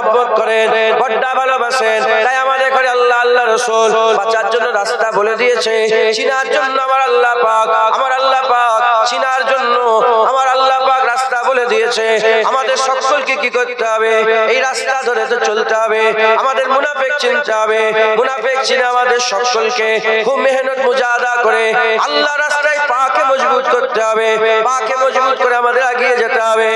মহব্বত করেন, বড্ড ভালোবাসেন। তাই আমাদের ঘরে আল্লাহ আল্লাহ রাসূল বাঁচার জন্য রাস্তা বলে দিয়েছে। চিনার জন্য আমার আল্লাহ পাক চিনার জন্য আমার আল্লাহ পাক রাস্তা বলে দিয়েছে। আমাদের সকলকে কি করতে হবে? এই রাস্তা ধরে তো চলতে হবে। আমাদের মুনাফিক চিনতে হবে। মুনাফিক চিনে আমাদের সকলকে খুব মেহনত মুজাহাদা করে আল্লাহ রাস্তায় পাকে মজবুত করতে হবে। পাকে মজবুত করে আমাদের এগিয়ে যেতে হবে।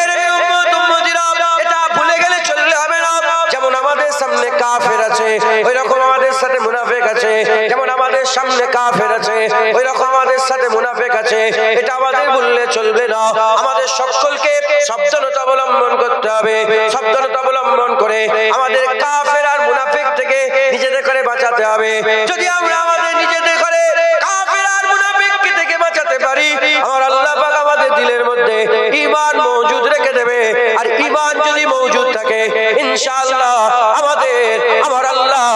এর উম্মত উম্মতিরা, এটা ভুলে গেলে চললে হবে না। যেমন আমাদের সামনে কাফের আছে, ওই রকম আমাদের সাথে মুনাফিক আছে। যেমন আমাদের সামনে কাফের আছে, ওই রকম আমাদের সাথে মুনাফিক আছে। এটা আমাদের ভুললে চলবে না। আমাদের সকলকে সাবধানতা অবলম্বন করতে হবে। সাবধানতা অবলম্বন করে আমাদের কাফের আর মুনাফিক থেকে নিজেদের করে বাঁচাতে হবে। যদি আমরা আমাদের নিজেদের করে কাফের আর মুনাফিক থেকে বাঁচাতে পারি, আমার আল্লাহ পাক আমাদের দিলের মধ্যে ঈমান মওজুদ রেখে দেবে। আর ঈমান যদি মওজুদ থাকে, ইনশাআল্লাহ আমার আল্লাহ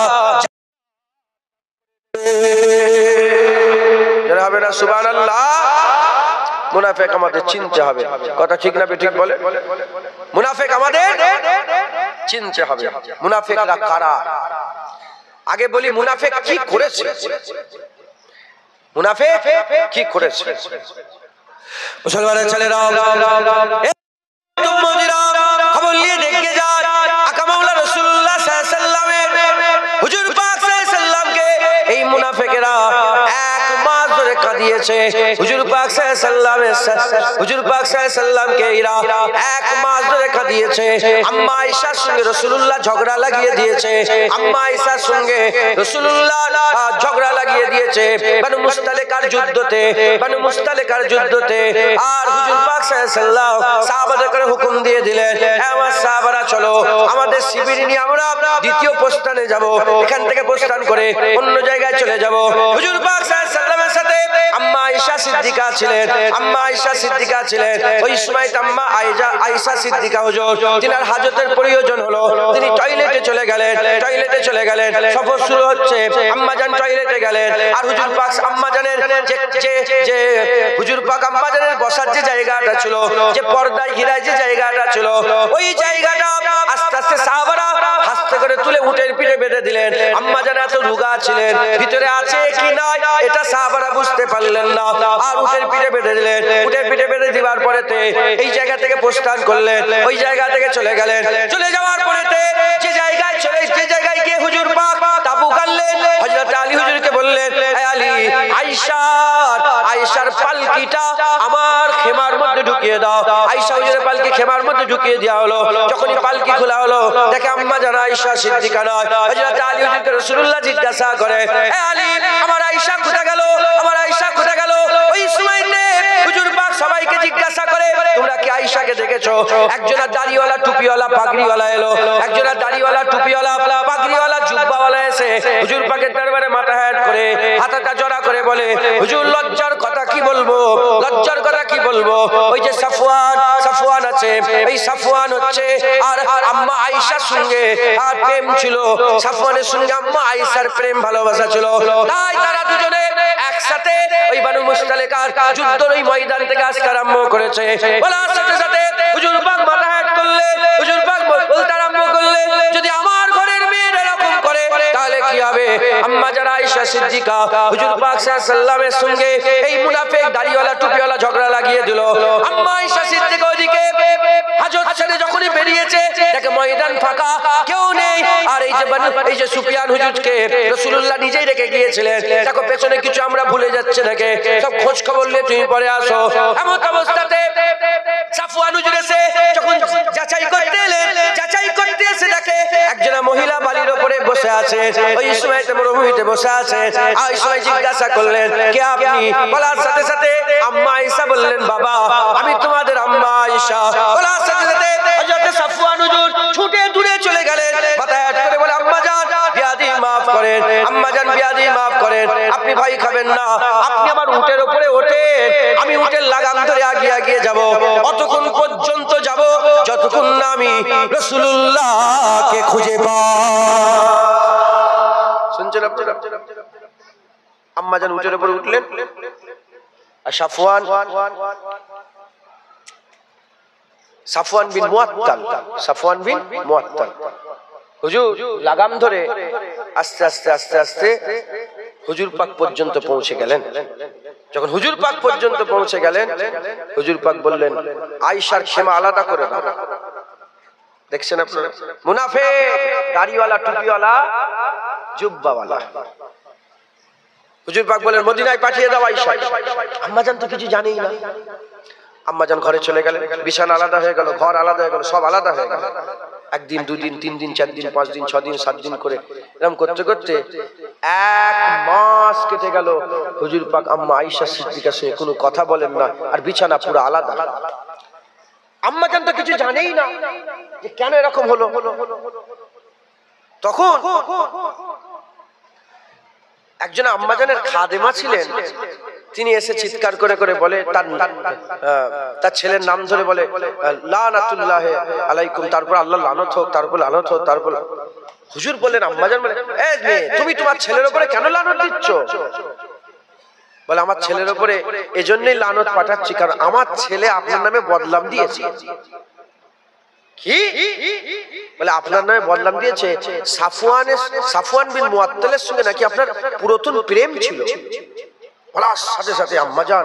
যারা হবে না সুবহানাল্লাহ। মুনাফিক আমাদের চিনতে হবে। কথা ঠিক না ঠিক বলে? মুনাফিক আমাদের চিনতে হবে। মুনাফিকরা কারা? আগে বলি মুনাফিক কি করেছে। মুনাফিক কি করেছে? মুসলমানের ছেলেরা, খবর নিয়ে দেখে যান, আকা মাওলা রাসূলুল্লাহ সাল্লাল্লাহু আলাইহি ওয়াসাল্লামের হুজুর পাক সাল্লাল্লাহু আলাইহি ওয়াসাল্লামকে এই মুনাফিকেরা এক মাস ধরে কাঁদিয়েছে। হুজুর পাক সাল্লাল্লাহু আলাইহি ওয়াসাল্লামকে এরা এক মাস ধরে কাঁদিয়েছে। আম্মা আয়েশার সঙ্গে রাসূলুল্লাহ ঝগড়া লাগিয়ে দিয়েছে। আম্মা আয়েশার সঙ্গে রাসূলুল্লাহ ঝগড়া লাগিয়ে দিয়েছে বানু মুস্তালিকার যুদ্ধতে। আর হুজুর পাক সাল্লাল্লাহু আলাইহি ওয়াসাল্লাম সাহাবাদের করে হুকুম দিয়ে দিলেন, আমার সাহাবারা চলো, আমাদের শিবির নিয়ে আমরা দ্বিতীয় প্রস্থানে যাব। এখান থেকে প্রস্থান করে অন্য জায়গায় চলে যাব। হুজুর পাক সাল্লাল্লাহু আলাইহি ওয়াসাল্লামের সাথে আম্মা আয়েশা সিদ্দিকা ছিলেন। ওই সময় আম্মা আয়েশা সিদ্দিকা হুজুর, তিনার হাজতের প্রয়োজন হলো, তিনি টয়লেটে চলে গেলেন। সফর শুরু হচ্ছে, আম্মা জান টয়লেটে গেলেন। আর হুজুর পাক আম্মা জানের বসার যে জায়গাটা ছিল, যে পর্দায় ঘিরায় যে জায়গাটা ছিল, ওই জায়গাটা আস্তে আস্তে সাহাবারা হাতে করে তুলে উটের পিঠে বেঁধে দিলেন। আম্মা জান এত রোগা ছিলেন, ভিতরে আছে কি নাই এটা সাহাবারা বুঝতে পারলেন না। আর উটের পিঠে বেঁধে দিলেন। উটের পিঠে বেঁধে দিবার পরেতে এই জায়গা থেকে প্রস্থান করলেন। ওই জায়গা থেকে চলে গেলেন। চলে যাওয়ার পরেতে যে জায়গায় গিয়ে হুজুর পাক তাবু গাড়লেন, হযরত আলী হুজুরকে বললেন, হে আলী, আয়েশার পালকিটা আমার খেমার মধ্যে ঢুকিয়ে দাও। আয়েশা হুজুরের পালকি খেমার মধ্যে ঢুকিয়ে দেওয়া হলো। যখনই পালকি খোলা হলো, দেখে আম্মা জান আয়েশা সিদ্দিকা নয়। হযরত আলী হুজুরকে রাসূলুল্লাহ জিজ্ঞাসা করে, হে আলী, আমার আয়েশা কোথায় গেল? ওই সময়তে হুজুর পাক সবাইকে জিজ্ঞাসা করে, তোমরা কি আয়েশাকে দেখেছো? একজনা দাড়িওয়ালা টুপিওয়ালা পাগড়িওয়ালা এলো, একজনা দাড়িওয়ালা টুপিওয়ালা পাগড়িওয়ালা জুব্বাওয়ালা এসে হুজুর পাকের দরবারে মাথা হেঁট করে হাতটা জড়া করে বলে, হুজুর লজ্জার কথা কি বলবো? ওই যে সাফওয়ান আছে, এই সাফওয়ান হচ্ছে আর আম্মা আয়েশার সঙ্গে আর প্রেম ছিল। সাফওয়ানের সঙ্গে আম্মা আয়েশার প্রেম ভালোবাসা ছিল। তাই তারা দুজনে একসাথে ওই বানু মুস্তালিকার যুদ্ধের ওই ময়দান থেকে আসতে আরম্ভ করেছে। বলার সাথে সাথে হুজুর পাক মাথা হেঁট করলেন। হুজুর পাক বলতে আরম্ভ করলেন, যদি আমার ঘরের মেয়ের এরকম করে তাহলে কি হবে? আম্মা যারা আয়েশা সিদ্দিকা হুজুর পাক সাল্লাল্লাহু আলাইহি ওয়াসাল্লামের সঙ্গে এই মুনাফিক দাড়িওয়ালা টুপিওয়ালা ঝগড়া লাগিয়ে দিল। আম্মা আয়েশা সিদ্দিকা ওদিকে হাজত ছেড়ে যখনই বেরিয়েছে, দেখে ময়দান ফাঁকা, কেউ নেই। আর এই যে সুফিয়ান হুজুরকে রাসূলুল্লাহ নিজেই রেখে গিয়েছিলেন। দেখো পেছনে কিছু আমরা ভুলে যাচ্ছে নাকি, সব খোঁজ খবর নিয়ে তুমি পরে আসো। এমন অবস্থাতে সাফওয়ান হুজুর এসে যখন যাচাই করতে এসে দেখে একজনা মহিলা বালির উপরে বসে আছে। ওই সময়তে মরুভূমিতে বসে আছে। আর সময় জিজ্ঞাসা করলেন, কে আপনি? বলার সাথে সাথে আম্মা আয়েশা বললেন, বাবা, আমি তোমাদের আম্মা আয়েশা। বলার সাথে সাথে হযরত সাফওয়ান হুজুর ছুটে দূরে চলে গেলেন। মাথা হেঁট করে বলে, আম্মা জান বিয়াদি মাফ করেন, আপনি ভয় খাবেন না, আপনি আমার উটের উপরে ওঠেন, আমি উটের লাগাম ধরে আগিয়ে যাব। অতক্ষণ পর্যন্ত যাব যতক্ষণ না আমি রাসূলুল্লাহকে খুঁজে পাই। শুনছেন আপনারা? আম্মা জান উটের উপরে উঠলেন, আর সাফওয়ান সাফওয়ান বিন মুআত্তাল, সাফওয়ান বিন মুআত্তাল হুজুর লাগাম ধরে আস্তে আস্তে আস্তে আস্তে হুজুর পাক পর্যন্ত পৌঁছে গেলেন। যখন হুজুর পাক পর্যন্ত পৌঁছে গেলেন, হুজুর পাক বললেন, আয়েশার খেমা আলাদা করে দাও। দেখছেন আপনারা, মুনাফিক, দাড়িওয়ালা, টুপিওয়ালা, জুব্বাওয়ালা। হুজুর পাক বলেন, মদিনায় পাঠিয়ে দাও আয়েশা। আম্মাজান তো কিছু জানেই না। আম্মাজান ঘরে চলে গেলেন, বিছানা আলাদা হয়ে গেল, ঘর আলাদা হয়ে গেল, সব আলাদা হয়ে গেল। একদিন, দুদিন, 3 দিন, 4 দিন, 5 দিন, 6 দিন, 7 দিন করে এরকম করতে করতে 1 মাস কেটে গেল। হুজুর পাক আম্মা আয়েশা সিদ্দিকার সঙ্গে কোনো কথা বলেন না, আর বিছানা পুরো আলাদা। আম্মাজান তো কিছু জানেই না যে কেন এরকম হলো। তখন একজন আম্মাজানের খাদেমা ছিলেন, তিনি এসে চিৎকার করে করে বলে, তার ছেলের নাম ধরে বলে, লানাতুল্লাহ আলাইকুম, তারপর আল্লাহ লানত হোক, তারপর লানত হোক, তারপর। হুজুর বললেন, আম্মাজান বলে, এই মেয়ে, তুমি তোমার ছেলের উপরে কেন লানত দিচ্ছ? বলে, আমার ছেলের উপরে এজন্যই লানত পাঠাচ্ছি, কারণ আমার ছেলে আপনার নামে বদনাম দিয়েছে। কি বলে? আপনার নামে বদনাম দিয়েছে। সাফওয়ান বিন মুআত্তালের সঙ্গে নাকি আপনার পুরাতন প্রেম ছিল। বলার সাথে সাথে আম্মাজান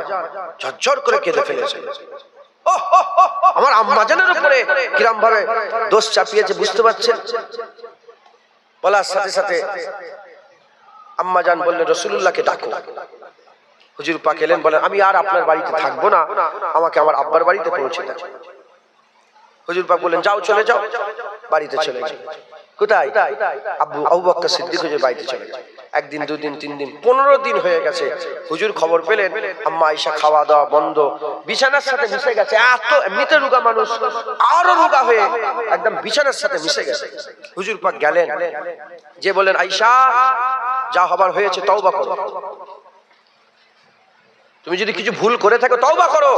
ঝরঝর করে কেঁদে ফেলেছে। আমার আম্মাজানের উপরে কিরম ভাবে দোষ চাপিয়েছে বুঝতে পারছেন? বলার সাথে সাথে আম্মাজান বললেন, রাসূলুল্লাহকে ডাকো। হুজুর পাক এলেন, বলেন, আমি আর আপনার বাড়িতে থাকবো না, আমাকে আমার আব্বার বাড়িতে পৌঁছে দাও। হুজুর পাক বললেন, যাও, চলে যাও, বাড়িতে চলে যাও। কোথায়? আবু বকর সিদ্দিক হুজুর বাড়িতে চলে যায়। 1 দিন, 2 দিন, 3 দিন, 15 দিন হয়ে গেছে। হুজুর খবর পেলেন আম্মা আয়েশা খাওয়া দাওয়া বন্ধ, বিছানার সাথে মিশে গেছে। এত এমনিতে রোগা মানুষ, আরো রোগা হয়ে একদম বিছানার সাথে মিশে গেছে। হুজুর পাক গেলেন, যে বলেন, আয়েশা, যা হবার হয়েছে তওবা করো। তুমি যদি কিছু ভুল করে থাকো তওবা করো,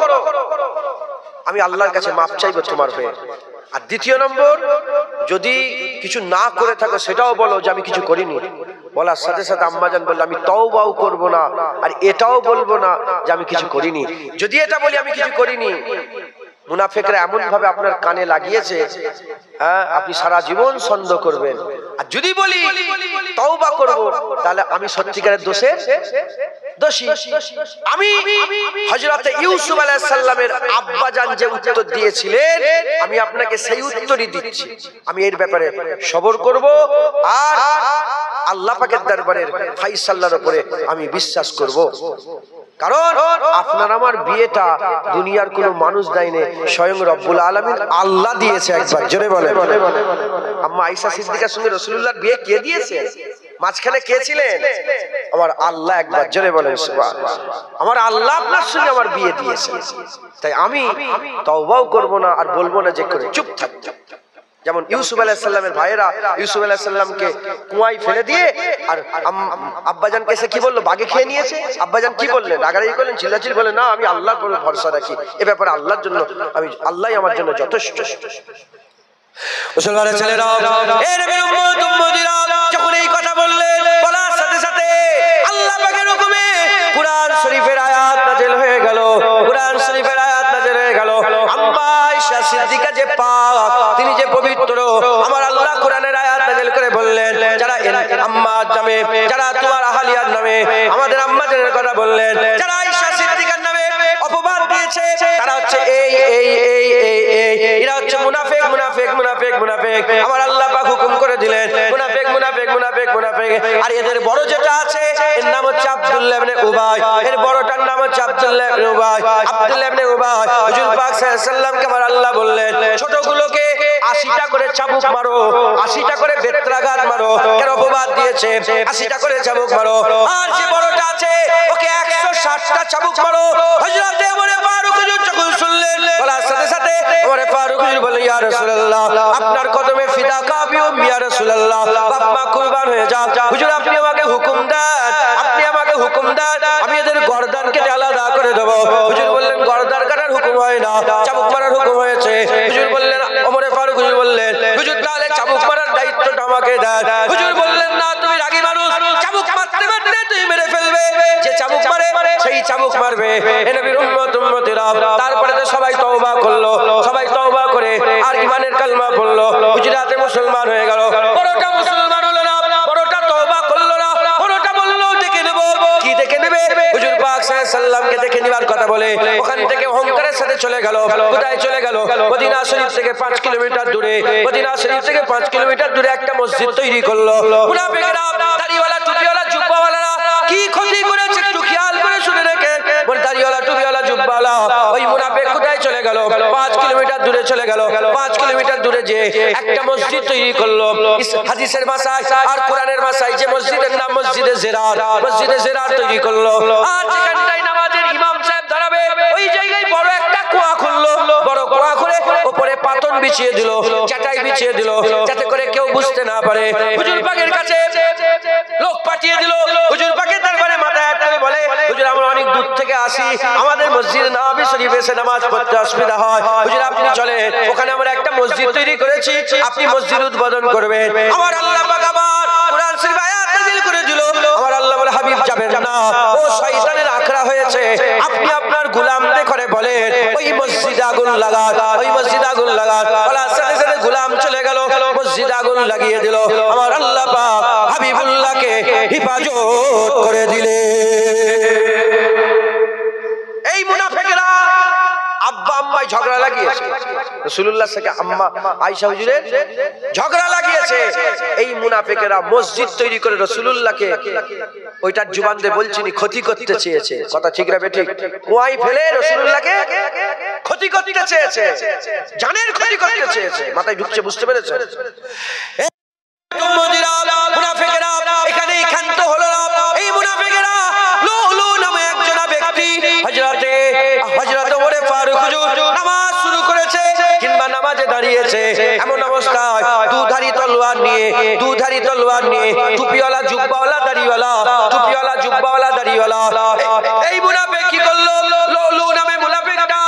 আমি আল্লাহর কাছে মাফ চাইবো তোমার হয়ে। আর দ্বিতীয় নম্বর, যদি কিছু না করে থাকো সেটাও বলো যে আমি কিছু করিনি। বলার সাথে সাথে আম্মাজান বলল, আমি তওবাও করব না, আর এটাও বলবো না যে আমি কিছু করিনি। যদি এটা বলি আমি কিছু করিনি, মুনাফিকরা এমন ভাবে আপনার কানে লাগিয়েছে, হ্যাঁ, আপনি সারা জীবন সন্দেহ করবেন। আর যদি বলি তওবা করব, তাহলে আমি সত্যিকারের দোষের দোষী। আমি হযরত ইউসুফ আলাইহিস সালামের আব্বাজান যে উত্তর দিয়েছিলেন, আমি আপনাকে সেই উত্তরই দিচ্ছি। আমি এর ব্যাপারে সবর করব, আর আল্লাহ পাকের দরবারের ফায়সালার উপরে আমি বিশ্বাস করব। কারণ আপনার আমার বিয়েটা দুনিয়ার কোনো মানুষ দেয়নি, স্বয়ং রব্বুল আলামিন আল্লাহ দিয়েছে। একবার জোরে বলে। আম্মা আয়েশা সিদ্দিকার সঙ্গে রাসূলুল্লাহর বিয়ে কে দিয়েছে? মাঝখানে কে ছিলেন? আমার আল্লাহ। একবার জোরে বলেন সুবহানাল্লাহ। আমার আল্লাহ আপনার সঙ্গে আমার বিয়ে দিয়েছে। তাই আমি তওবাও করব না, আর বলবো না যে করে চুপ থাকতে। যেমন ইউসুফ আলাইহিস সালামের ভাইয়েরা ইউসুফ আলাইহিস সালামকে কুয়ায় ফেলে দিয়ে, আর আব্বাজানকে এসে কি বললো? বাগে খেয়ে নিয়েছে। আব্বাজান কি বললেন? রাগারাগি করলেন, চিল্লাচিল্লি বললেন, না, আমি আল্লাহর উপর ভরসা রাখি, এ ব্যাপারে আল্লাহর জন্য আল্লাহই আমার জন্য যথেষ্ট। মুসলমানের ছেলেরা, এ নবীর উম্মত উম্মতিরা, যখন এই কথা বললেন, বলার সাথে সাথে আল্লাহ পাকের হুকুমে কুরআন শরীফের আয়াত নাযিল হয়ে গেল। কুরআন শরীফের আয়াত নাযিল হয়ে গেল। আম্মা আয়েশা সিদ্দিকা যে পাক, তিনি যে পবিত্র, আমার আল্লাহ কুরআনের আয়াত নাযিল করে বললেন, যারা আম্মা জামে, যারা তোমার আহলিয়ার নামে আমাদের আম্মা জানের কথা বললেন, যারা আয়েশা সিদ্দিকার নামে অপবাদ দিয়েছে, তারা হচ্ছে এরা হচ্ছে মুনাফিক, মুনাফিক, মুনাফিক, মুনাফিক। আমার আল্লাহ পাক হুকুম করে দিলেন, মুনাফিক, মুনাফিক, মুনাফিক, মুনাফিক। আর এদের বড় যেটা আছে, এর নাম হচ্ছে আব্দুল্লাহ ইবনে উবাই। এর বড়টার নাম হচ্ছে আব্দুল্লাহ ইবনে উবাই। আব্দুল্লাহ ইবনে উবাই, হুজুর পাক সাল্লাল্লাহু আলাইহি ওয়াসাল্লামকে আমার আল্লাহ বললেন, ছোটগুলোকে 80টা করে চাবুক মারো, 80টা করে বেত্রাঘাত মারো, এর অপবাদ দিয়েছে, 80টা করে চাবুক মারো। আর যে বড়টা আছে, ওকে 160টা চাবুক মারো। হযরত ওমর ফারুক হুজুর যখন শুনলেন, বলার সাথে সাথে ওমর ফারুক হুজুর বললেন, ইয়া রাসূলুল্লাহ, আপনার কদমে ফিদা কাবি ও ইয়া রাসূলুল্লাহ, বাপ মা কুরবান হয়ে যান। হুজুর, আপনি আমাকে হুকুম দেন, আপনি আমাকে হুকুম দেন, আমি এদের গর্দান কেটে আলাদা করে দেব। হুজুর বললেন, গর্দান কাটার হুকুম হয় না, চাবুক মারার হুকুম হয়েছে। হুজুর বললেন, ওমর ফারুক হুজুর বললেন, হুজুর তাহলে চাবুক মারার দায়িত্বটা আমাকে দেন। হুজুর বললেন, না, তুমি রাগী মানুষ, চাবুক মারতে মারতে তুমি মেরে ফেলবে, যে চাবুক মারে সেই চাবুক মারবে। এ নবীর উম্মত উম্মতিরা, তারপরে তো সবাই তওবা করলো। সবাই তওবা করে আর ইমানের কালমা পড়লো, গুজরাতে মুসলমান হয়ে গেল। বড়টা মুসলমান হলো না, বড়টা তওবা করলো না, বড়টা বললো দেখে নেব। কি দেখে নেবে? হুজুর পাক সাল্লাল্লাহু আলাইহি সাল্লামকে দেখে নেবার কথা বলে ওখান থেকে অহংকারের সাথে চলে গেল। কোথায় চলে গেল? মদিনা শরীফ থেকে 5 কিলোমিটার দূরে, মদিনা শরীফ থেকে 5 কিলোমিটার দূরে একটা মসজিদ তৈরি করলো। মুনাফিকরা, দাড়িওয়ালা, টুপিওয়ালা, জুব্বাওয়ালারা কি ক্ষতি করেছে একটু খেয়াল করে শুনে রেখেন। দাড়িওয়ালা, টুপিওয়ালা, জুব্বাওয়ালা ওই মুনাফিক কোথায় চলে গেল? 5 কিলোমিটার দূরে চলে গেল। 5 কিলোমিটার দূরে যে একটা মসজিদ তৈরি করলো। হাদিসের ভাষায় আর কোরআনের ভাষায় যে মসজিদের নাম মসজিদে জিরার, মসজিদে জিরার তৈরি করলো। আর যেখানটায় নামাজের ইমাম সাহেব দাঁড়াবে ওই জায়গায় বড় একটা কুয়া খুললো। বড় কুয়া খুলে উপরে পাতন বিছিয়ে দিল, চাটাই বিছিয়ে দিল, যাতে করে কেউ বুঝতে না পারে। হুজুর পাকের কাছে লোক পাঠিয়ে দিল। হুজুর পাকের দরবারে মাথা হাত করে বলে, হুজুর আমরা অনেক দূর থেকে আসি, আমাদের মসজিদে নববী শরীফে এসে নামাজ পড়তে অসুবিধা হয়। হুজুর আপনি চলেন, ওখানে আমরা একটা মসজিদ তৈরি করেছি, আপনি মসজিদ উদ্বোধন করবেন। আমার আল্লাহ পাক আবার কোরআন শরীফ আয়াত নাযিল করে দিল। আমার আল্লাহ বলে, হাবিব যাবেন না, ও শয়তানের আখড়া হয়েছে। আপনি আপনার গোলামদের করে বলেন ওই মসজিদে আগুন লাগান, ওই মসজিদে আগুন লাগান। বলার সাথে সাথে গোলাম চলে গেল, মসজিদে আগুন লাগিয়ে দিল। আমার আল্লাহ পাক হাবিবুল্লাহকে হেফাজত করে দিলে। এই মুনাফিকরা আব্বা আম্মায় ঝগড়া লাগিয়েছে, রাসূলুল্লাহ থেকে আম্মা আয়েশা হুজুরের ঝগড়া লাগিয়েছে। এই মুনাফিকেরা মসজিদ তৈরি করে রাসূলুল্লাহকে ওইটার জুবান দিয়ে বলছিনি ক্ষতি করতে চেয়েছে। কথা ঠিক না বেঠিক? কুয়ায় ফেলে রাসূলুল্লাহকে ক্ষতি করতে চেয়েছে, জানের ক্ষতি করতে চেয়েছে। মাথায় ঢুকছে, বুঝতে পেরেছেন? মুনাফিকেরা এখানেই ক্ষান্ত হলো না। এই মুনাফিকেরা লুলু নামে একজন ব্যক্তি হযরত ওমর ফারুক হুজুর নামাজ শুরু করেছে কিংবা নামাজে দাঁড়িয়েছে, এমন অবস্থায় দুধারী তলোয়ার নিয়ে টুপিওয়ালা, জুব্বাওয়ালা, দাড়িওয়ালা, টুপিওয়ালা, জুব্বাওয়ালা, দাড়িওয়ালা। এই মুনাফিক কি করলো? লুলু নামে মুনাফিকটা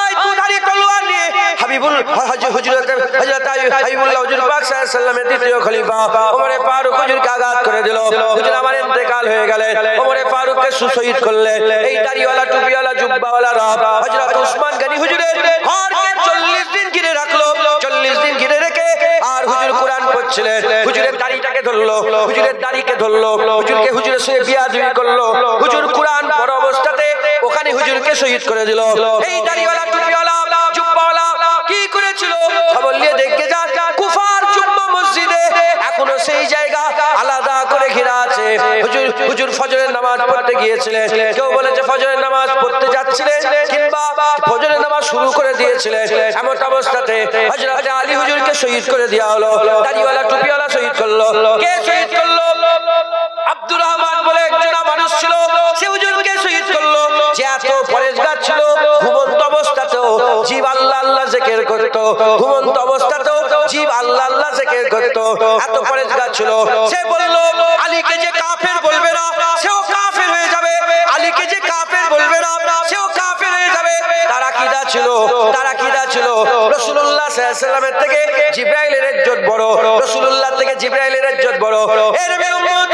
এই দুধারী তলোয়ার নিয়ে হাবিবুল্লাহ হুজুর পাক সাল্লাল্লাহু আলাইহি ওয়াসাল্লামের দ্বিতীয় খলিফা ওমর ফারুক হুজুরকে আঘাত করে দিল। হুজুর আমার ইন্তেকাল হয়ে গেলে ওমর ফারুককে শহীদ করলেন। এই দাড়িওয়ালা, টুপিওয়ালা, জুব্বাওয়ালারা হযরত উসমান গনি হুজুরের ঘরকে 40 দিন ঘিরে রাখলো। 40 দিন ঘিরে রেখে আর হুজুর কোরআন পড়ছিলেন। হুজুরের দাড়িটাকে ধরলো, হুজুরের দাড়িকে ধরলো, হুজুরকে হুজুরের সঙ্গে বিয়াদবি করলো। হুজুর কোরআন পড়া অবস্থাতে ওখানে হুজুরকে শহীদ করে দিল। এই দাড়িওয়ালা, টুপিওয়ালা, জুব্বাওয়ালা কি করেছিল? খবর নিয়ে দেখে যান, কুফার জুম্মা মসজিদে এখনো সেই জায়গা আলাদা করে ঘেরা আছে। হুজুর ফজরের নামাজ পড়তে গিয়েছিলেন, কেউ বলেছে ফজরের নামাজ পড়তে যাচ্ছিলেন কিংবা ফজরের নামাজ শুরু করে দিয়েছিলেন। এমন অবস্থাতে হযরত আলী হুজুরকে শহীদ করে দেওয়া হলো। দাড়িওয়ালা, টুপিওয়ালা শহীদ করলো। কে শহীদ করলো? আব্দুর রহমান বলে একজন মানুষ ছিল, সে হুজুরকে শহীদ করলো। যে এত পরেশগার ছিল, ঘুমন্ত অবস্থাতেও জীব আল্লাহ আল্লাহ জিকির করত, ঘুমন্ত অবস্থাতেও জীব আল্লাহ আল্লাহ জিকির করত, এত পরেশগার ছিল। সে বলল আলীকে যে কাফের বলবে না সেও কাফের হয়ে যাবে, আলীকে যে কাফের বলবে না সেও কাফের হয়ে যাবে। তার আকীদা ছিল রাসূলুল্লাহ সাল্লাল্লাহু আলাইহি ওয়াসাল্লামের থেকে জিবরাইলের ইজ্জত বড়, রাসূলুল্লাহ থেকে জিবরাইলের ইজ্জত বড়। এর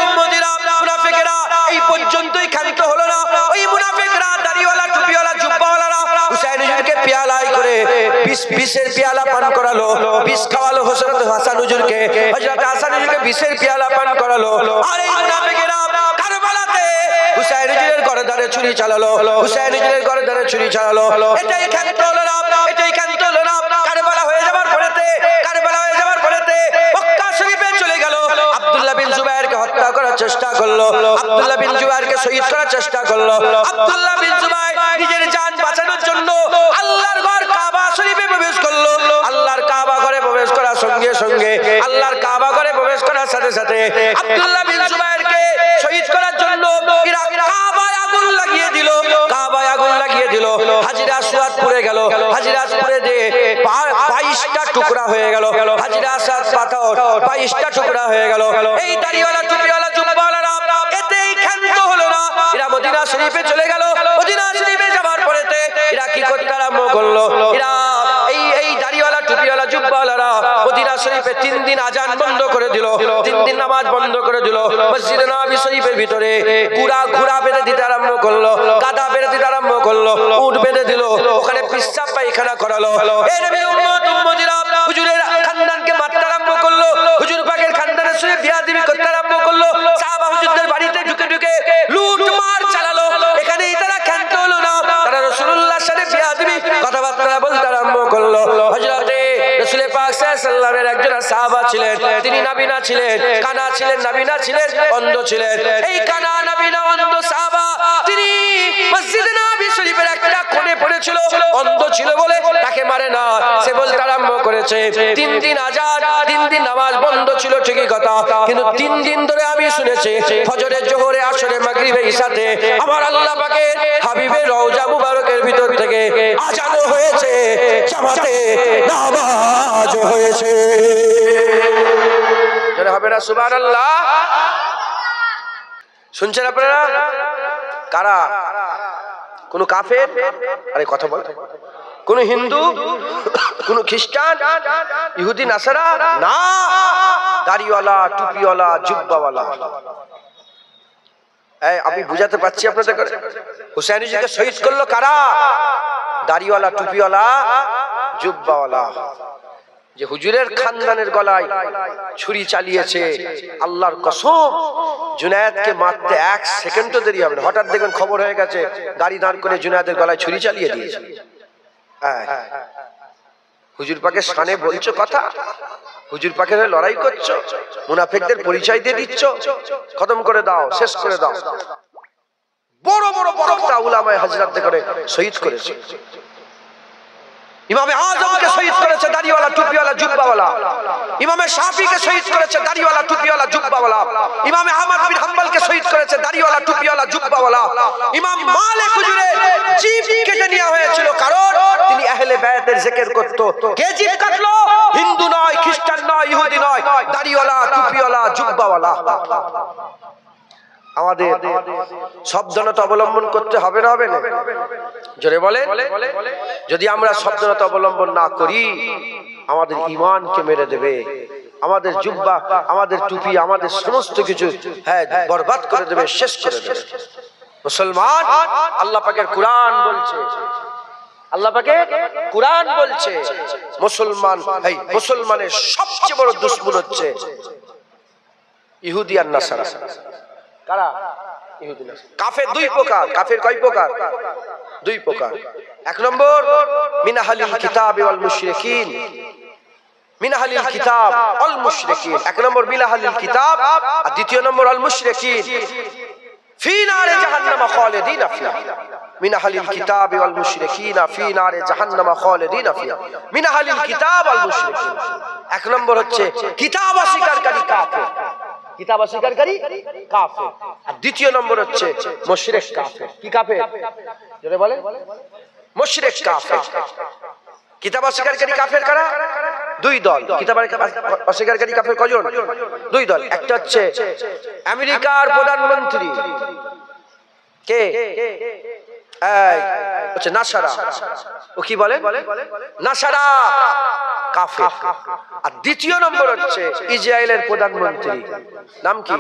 উম্মতিরা, মুনাফিকরা এই পর্যন্তই ক্ষান্ত হলো না। ওই মুনাফিকরা, দাড়িওয়ালা, টুপিওয়ালা, জুব্বাওয়ালারা হুসাইন হুজুরকে পেয়ালায় করে বিষের পেয়ালা পান করালো, বিষ খাওয়ালো হযরত হাসান হুজুরকে, হযরত হাসান হুজুরকে বিষের পেয়ালা পান করালো। আর এই মুনাফিকেরা কারবালাতে হুসাইন হুজুরের গর্দানে ছুরি চালালো, হুসাইন হুজুরের গর্দানে ছুরি চালালো। এটাই ক্ষান্ত হলো না, এটাই ক্ষান্ত হলো না। কারবালা হয়ে যাবার পরেতে মক্কা শরীফে চলে গেল। আব্দুল্লাহ বিন জুবাইরকে হত্যা করার চেষ্টা করলো, আব্দুল্লাহ বিন জুবাইরকে শহীদ করার চেষ্টা করলো। আব্দুল্লাহ বিন জুবাইর নিজের জান বাঁচানোর জন্য আল্লাহর ঘর কাবা শরীফে প্রবেশ করলো। আল্লাহর কাবা ঘরে প্রবেশ করার সঙ্গে সঙ্গে, আল্লাহর কাবা ঘরে প্রবেশ করার সাথে সাথে আব্দুল্লাহ বিন জুবাইরকে শহীদ করার জন্য ইরা কাবায় আগুন লাগিয়ে দিল, কাবায় আগুন লাগিয়ে দিল। হাজির আসওয়াদ পুড়ে গেল, হাজির আসওয়াদ পুড়ে দিয়ে 22টা টুকরা হয়ে গেল। হাজির আসওয়াদ পাথর 22টা টুকরা হয়ে গেল। এই দাড়িওয়ালা, টুপিওয়ালা, জুব্বাওয়ালারা এতেই ক্ষান্ত হলো না। এরা মদিনা শরীফে চলে গেল। মদিনা শরীফে যাবার পরেতে এরা কি করতে আরম্ভ করলো? এরা এই দাড়িওয়ালা, টুপিওয়ালা, জুব্বাওয়ালারা মদিনা শরীফে 3 দিন আজান বন্ধ করে দিল, 3 দিন নামাজ বন্ধ করে দিল। মসজিদে নববী শরীফের ভিতরে ঘোড়া বেঁধে দিতে আরম্ভ করলো, গাধা বেঁধে দিতে আরম্ভ করলো, উট বেঁধে দিল, ওখানে পেশাব পায়খানা করালো। এই নবীর উম্মত উম্মতিরা সাহাবা ছিলেন, তিনি নাবিনা ছিলেন, কানা ছিলেন, নাবিনা ছিলেন, অন্ধ ছিলেন। এই কানা নাবিনা অন্ধ সাহাবা তিনি মসজিদে নববী শরীফের একটা কোণে পড়েছিল, অন্ধ ছিল বলে তাকে মারে না। সে বলতে আরম্ভ করেছে 3 দিন আজান, 3 দিন নামাজ বন্ধ ছিল ঠিকই কথা, কিন্তু 3 দিন ধরে আমি শুনেছি ফজরে, জোহরে, আসরে, মাগরিবে, ইশাতে আমার আল্লাহ পাকের হাবিবের রওজা মুবারকের ভিতর থেকে আজান হয়েছে, জামাতে নামাজ হয়েছে। যারা হবে না সুবহানাল্লাহ। শুনছেন আপনারা? কারা? কোন কাফের? আরে কথা বল। কোন হিন্দু, কোন খ্রিস্টান, ইহুদি, নাসারা? না, দাড়িওয়ালা, টুপিওয়ালা, জুব্বাওয়ালা। আমি বুঝাতে পারছি আপনাদের? হুসাইনজিকে শহীদ করলো কারা? দাড়িওয়ালা, টুপিওয়ালা, জুব্বাওয়ালা। যে হুজুরের খানদানের গলায় ছুরি চালিয়েছে, আল্লাহর কসম জুনায়েদকে মারতে 1 সেকেন্ডও দেরি হবে না। হঠাৎ দেখবেন খবর হয়ে গেছে গাড়ি দাঁড় করে জুনায়েদের গলায় ছুরি চালিয়ে দিয়েছে। হুজুর পাকের শানে বলছো কথা, হুজুর পাকের হয়ে লড়াই করছো, মুনাফিকদের পরিচয় দিয়ে দিচ্ছ, খতম করে দাও, শেষ করে দাও। বড় বড় বক্তা উলামায়ে হযরত করে শহীদ করেছে। ইমামে আজমকে শহীদ করেছে দাড়িওয়ালা, টুপিওয়ালা, জুব্বাওয়ালা। ইমামে শাফিকে শহীদ করেছে দাড়িওয়ালা, টুপিওয়ালা, জুব্বাওয়ালা। ইমামে আহমদ বিন হাম্বলকে শহীদ করেছে দাড়িওয়ালা, টুপিওয়ালা, জুব্বাওয়ালা। ইমাম মালিক হুজুরের জিভ কেটে নেওয়া হয়েছিল, কারণ তিনি আহলে বায়াতের জিকির করত। কে জিভ কাটলো? হিন্দু নয়, খ্রিস্টান নয়, ইহুদি নয়, দাড়িওয়ালা, টুপিওয়ালা, জুব্বাওয়ালা। আমাদের সাবধানতা অবলম্বন করতে হবে না? হবে না? জোরে বলেন। যদি আমরা সাবধানতা অবলম্বন না করি আমাদের ঈমানকে মেরে দেবে, আমাদের জুব্বা, আমাদের টুপি, আমাদের সমস্ত কিছু বরবাদ করে দেবে, শেষ করে দেবে। মুসলমান, আল্লাহ পাকের কুরআন বলছে, আল্লাহ পাকের কুরআন বলছে মুসলমানের সবচেয়ে বড় দুশমন হচ্ছে ইহুদি আর নাসারা। কারা? ইহুদি নাসারা। কাফের 2 প্রকার। কাফের কয় প্রকার? 2 প্রকার। 1 নম্বর মিনাহালিল কিতাব ওয়াল মুশরিকিন। মিনাহালিল কিতাব ওয়াল মুশরিকিন। 1 নম্বর মিনাহালিল কিতাব, আর 2 নম্বর আল মুশরিকিন ফি নারে জাহান্নাম খালিদিন ফিহা। মিনাহালিল কিতাব ওয়াল মুশরিকিন ফি নারে জাহান্নাম খালিদিন ফিহা। মিনাহালিল কিতাব ওয়াল মুশরিকিন। 1 নম্বর হচ্ছে কিতাব অস্বীকারী কাফের, কিতাব অস্বীকারী কাফের। আর 2 নম্বর হচ্ছে মুশরিক কাফের। কি কাফের? জোরে বলেন। মুশরিক কাফের। কিতাব অস্বীকারী কাফের কারা? 2 দল। কিতাব অস্বীকারী কাফের কয়জন? 2 দল। একটা হচ্ছে আমেরিকার প্রধানমন্ত্রী, কে? হচ্ছে নাসারা। ও কি বলে? নাসারা কাফের। আর 2 নম্বর হচ্ছে ইসরায়েলের প্রধানমন্ত্রী, নাম কি?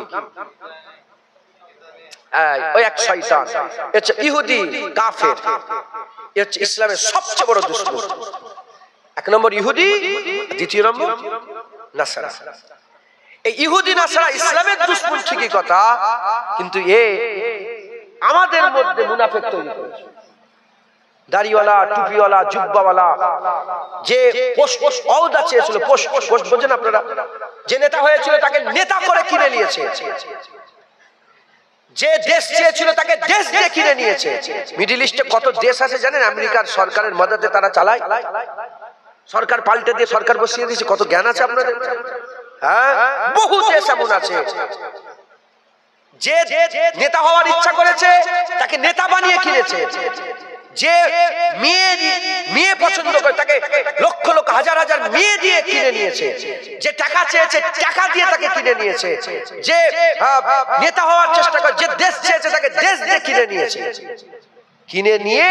ওই এক শয়তান, হচ্ছে ইহুদি কাফের। এ হচ্ছে ইসলামের সবচেয়ে বড় দুশমন। 1 নম্বর ইহুদি, 2 নম্বর নাসারা। এই ইহুদি নাসারা ইসলামের দুশমন ঠিকই কথা, কিন্তু এ আমাদের মধ্যে মুনাফিক তৈরি করেছে। দাড়িওয়ালা, টুপিওয়ালা, জুব্বাওয়ালা, যে পোস্ট ওহদা চেয়েছিল, পোস্ট বোঝেন আপনারা? যে নেতা হয়েছিল তাকে নেতা করে কিনে নিয়েছে। যে দেশ চেয়েছিল তাকে দেশ দিয়ে কিনে নিয়েছে। মিডল ইস্টে কত দেশ আছে জানেন? আমেরিকার সরকারের মদতে তারা চালায়। সরকার পাল্টে দিয়ে সরকার বসিয়ে দিয়েছে। কত জ্ঞান আছে আপনাদের? হ্যাঁ, বহু দেশ এমন আছে যে নেতা হওয়ার ইচ্ছা করেছে তাকে নেতা বানিয়ে কিনেছে। যে মেয়ে পছন্দ করে তাকে লক্ষ লক্ষ হাজার হাজার মেয়ে দিয়ে কিনে নিয়েছে। যে টাকা চেয়েছে টাকা দিয়ে তাকে কিনে নিয়েছে। যে নেতা হওয়ার চেষ্টা করে, যে দেশ চেয়েছে তাকে দেশ দিয়ে কিনে নিয়েছে। কিনে নিয়ে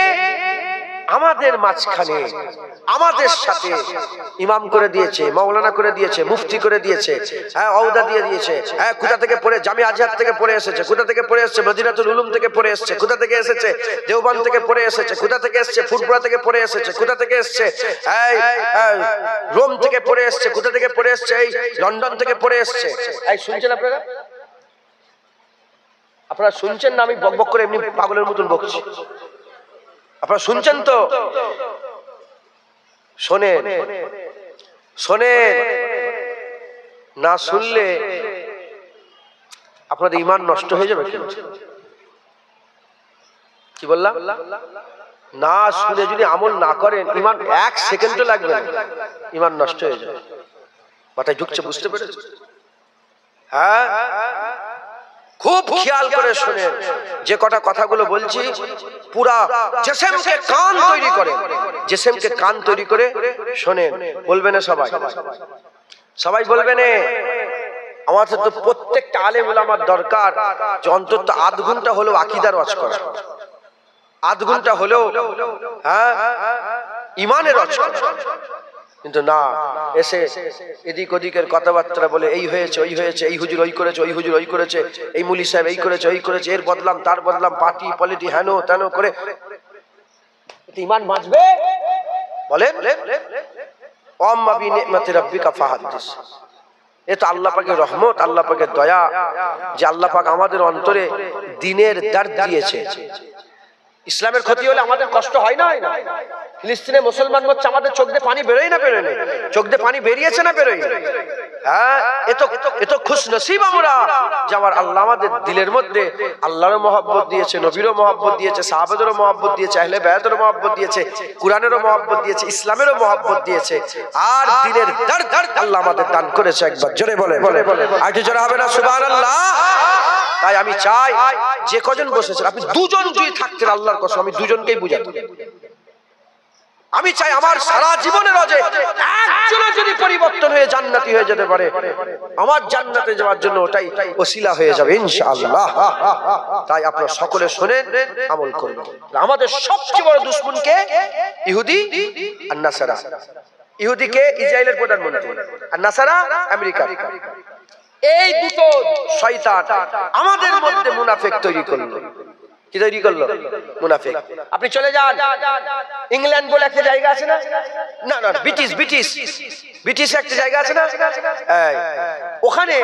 আমাদের মাঝখানে আমাদের সাথে ইমাম করে দিয়েছে, মাওলানা করে দিয়েছে, মুফতি করে দিয়েছে, ওহদা দিয়ে দিয়েছে। কোথা থেকে পড়ে? জামিয়া আজহার থেকে পড়ে এসেছে। কোথা থেকে পড়ে এসেছে? মদিনাতুল উলুম থেকে পড়ে এসেছে। কোথা থেকে এসেছে? দেওবন্দ থেকে পড়ে এসেছে। কোথা থেকে এসেছে? ফুরফুরা থেকে পড়ে এসেছে। কোথা থেকে এসেছে? রোম থেকে পড়ে এসেছে। কোথা থেকে পড়ে এসেছে? এই লন্ডন থেকে পড়ে এসেছে। শুনছেন আপনারা? আপনারা শুনছেন না? আমি বকবক করে এমনি পাগলের মতন বকছি। আপনারা শুনছেন তো? শোনেন শোনেন, না শুনলে আপনাদের ঈমান নষ্ট হয়ে যাবে। কি বললাম? না শুনে যদি আমল না করেন, ঈমান এক সেকেন্ডও লাগবে না, ঈমান নষ্ট হয়ে যাবে। মাথায় ঢুকছে? বুঝতে পেরেছেন? হ্যাঁ, খুব খেয়াল করে শুনেন। যে কটা কথাগুলো বলছি পুরা জিসিমকে কান তৈরি করে, জিসিমকে কান তৈরি করে শোনেন। বলবেন না সবাই? সবাই বলবেন। আমাদের তো প্রত্যেকটা আলেম ওলামার দরকার যে অন্তত আধ ঘন্টা হলেও আকীদার ওয়াজ করা, আধ ঘন্টা হলেও হ্যাঁ ঈমানের ওয়াজ করা। কিন্তু না, এসে এদিক ওদিকের কথাবার্তা বলে এই হয়েছে ওই হয়েছে, এই হুজুর ওই করেছে, ওই হুজুর ওই করেছে, এই মুলি সাহেব এই করেছে ওই করেছে, এর বদলাম তার বদলাম, পার্টি পলিটি হেন তেন করে ঈমান বাঁচবে? বলেন। ওয়াম্মা বিনি'মাতি রাব্বিকা ফাহাদ্দিস। এ তো আল্লাহ পাকের রহমত, আল্লাহ পাকের দয়া যে আল্লাহ পাক আমাদের অন্তরে দ্বীনের দর্দ দিয়েছে। ইসলামের ক্ষতি হলে আমাদের কষ্ট হয় না? হয় না? ফিলিস্তিনে মুসলমান হচ্ছে, আমাদের চোখ দিয়ে পানি বেরোয় না বেরোয়? চোখ দিয়ে পানি বেরিয়েছে না বেরোয়? হ্যাঁ, এ তো খুশনসিব আমরা যে আমার আল্লাহ আমাদের দিলের মধ্যে আল্লাহরও মহব্বত দিয়েছে, নবীরও মহব্বত দিয়েছে, সাহাবাদেরও মহব্বত দিয়েছে, আহলে বায়াতেরও মহব্বত দিয়েছে, কুরআনেরও মহব্বত দিয়েছে, ইসলামেরও মহব্বত দিয়েছে, আর দিনের দর্দ আল্লাহ আমাদের দান করেছে। একবার জোরে বলে, আর কি জোরে হবে না সুবহানাল্লাহ? তাই আমি চাই যে কজন বসেছেন আপনি দুজন যদি থাকতেন, আল্লাহর কসম আমি দুজনকেই বুঝাতাম। আমি চাই আমার সারা জীবনের রজে একজনও যদি পরিবর্তন হয়ে জান্নাতি হয়ে যেতে পারে, আমার জান্নাতে যাওয়ার জন্য ওটাই ওসিলা হয়ে যাবে ইনশাআল্লাহ। তাই আপনারা সকলে শুনেন, আমল করবেন। আমাদের সবচেয়ে বড় দুশমন কে? ইহুদি আর নাসারা। ইহুদিকে ইসরায়েলের প্রধানমন্ত্রী, আর নাসারা আমেরিকা। এই দুটো শয়তান আমাদের মধ্যে মুনাফিক তৈরি করলো। কি তৈরি করলো? মুনাফিক। আপনি চলে যান, ইংল্যান্ড বলে একটা জায়গা আছে না? না না, ব্রিটিশ একটা জায়গা আছে না? ওখানে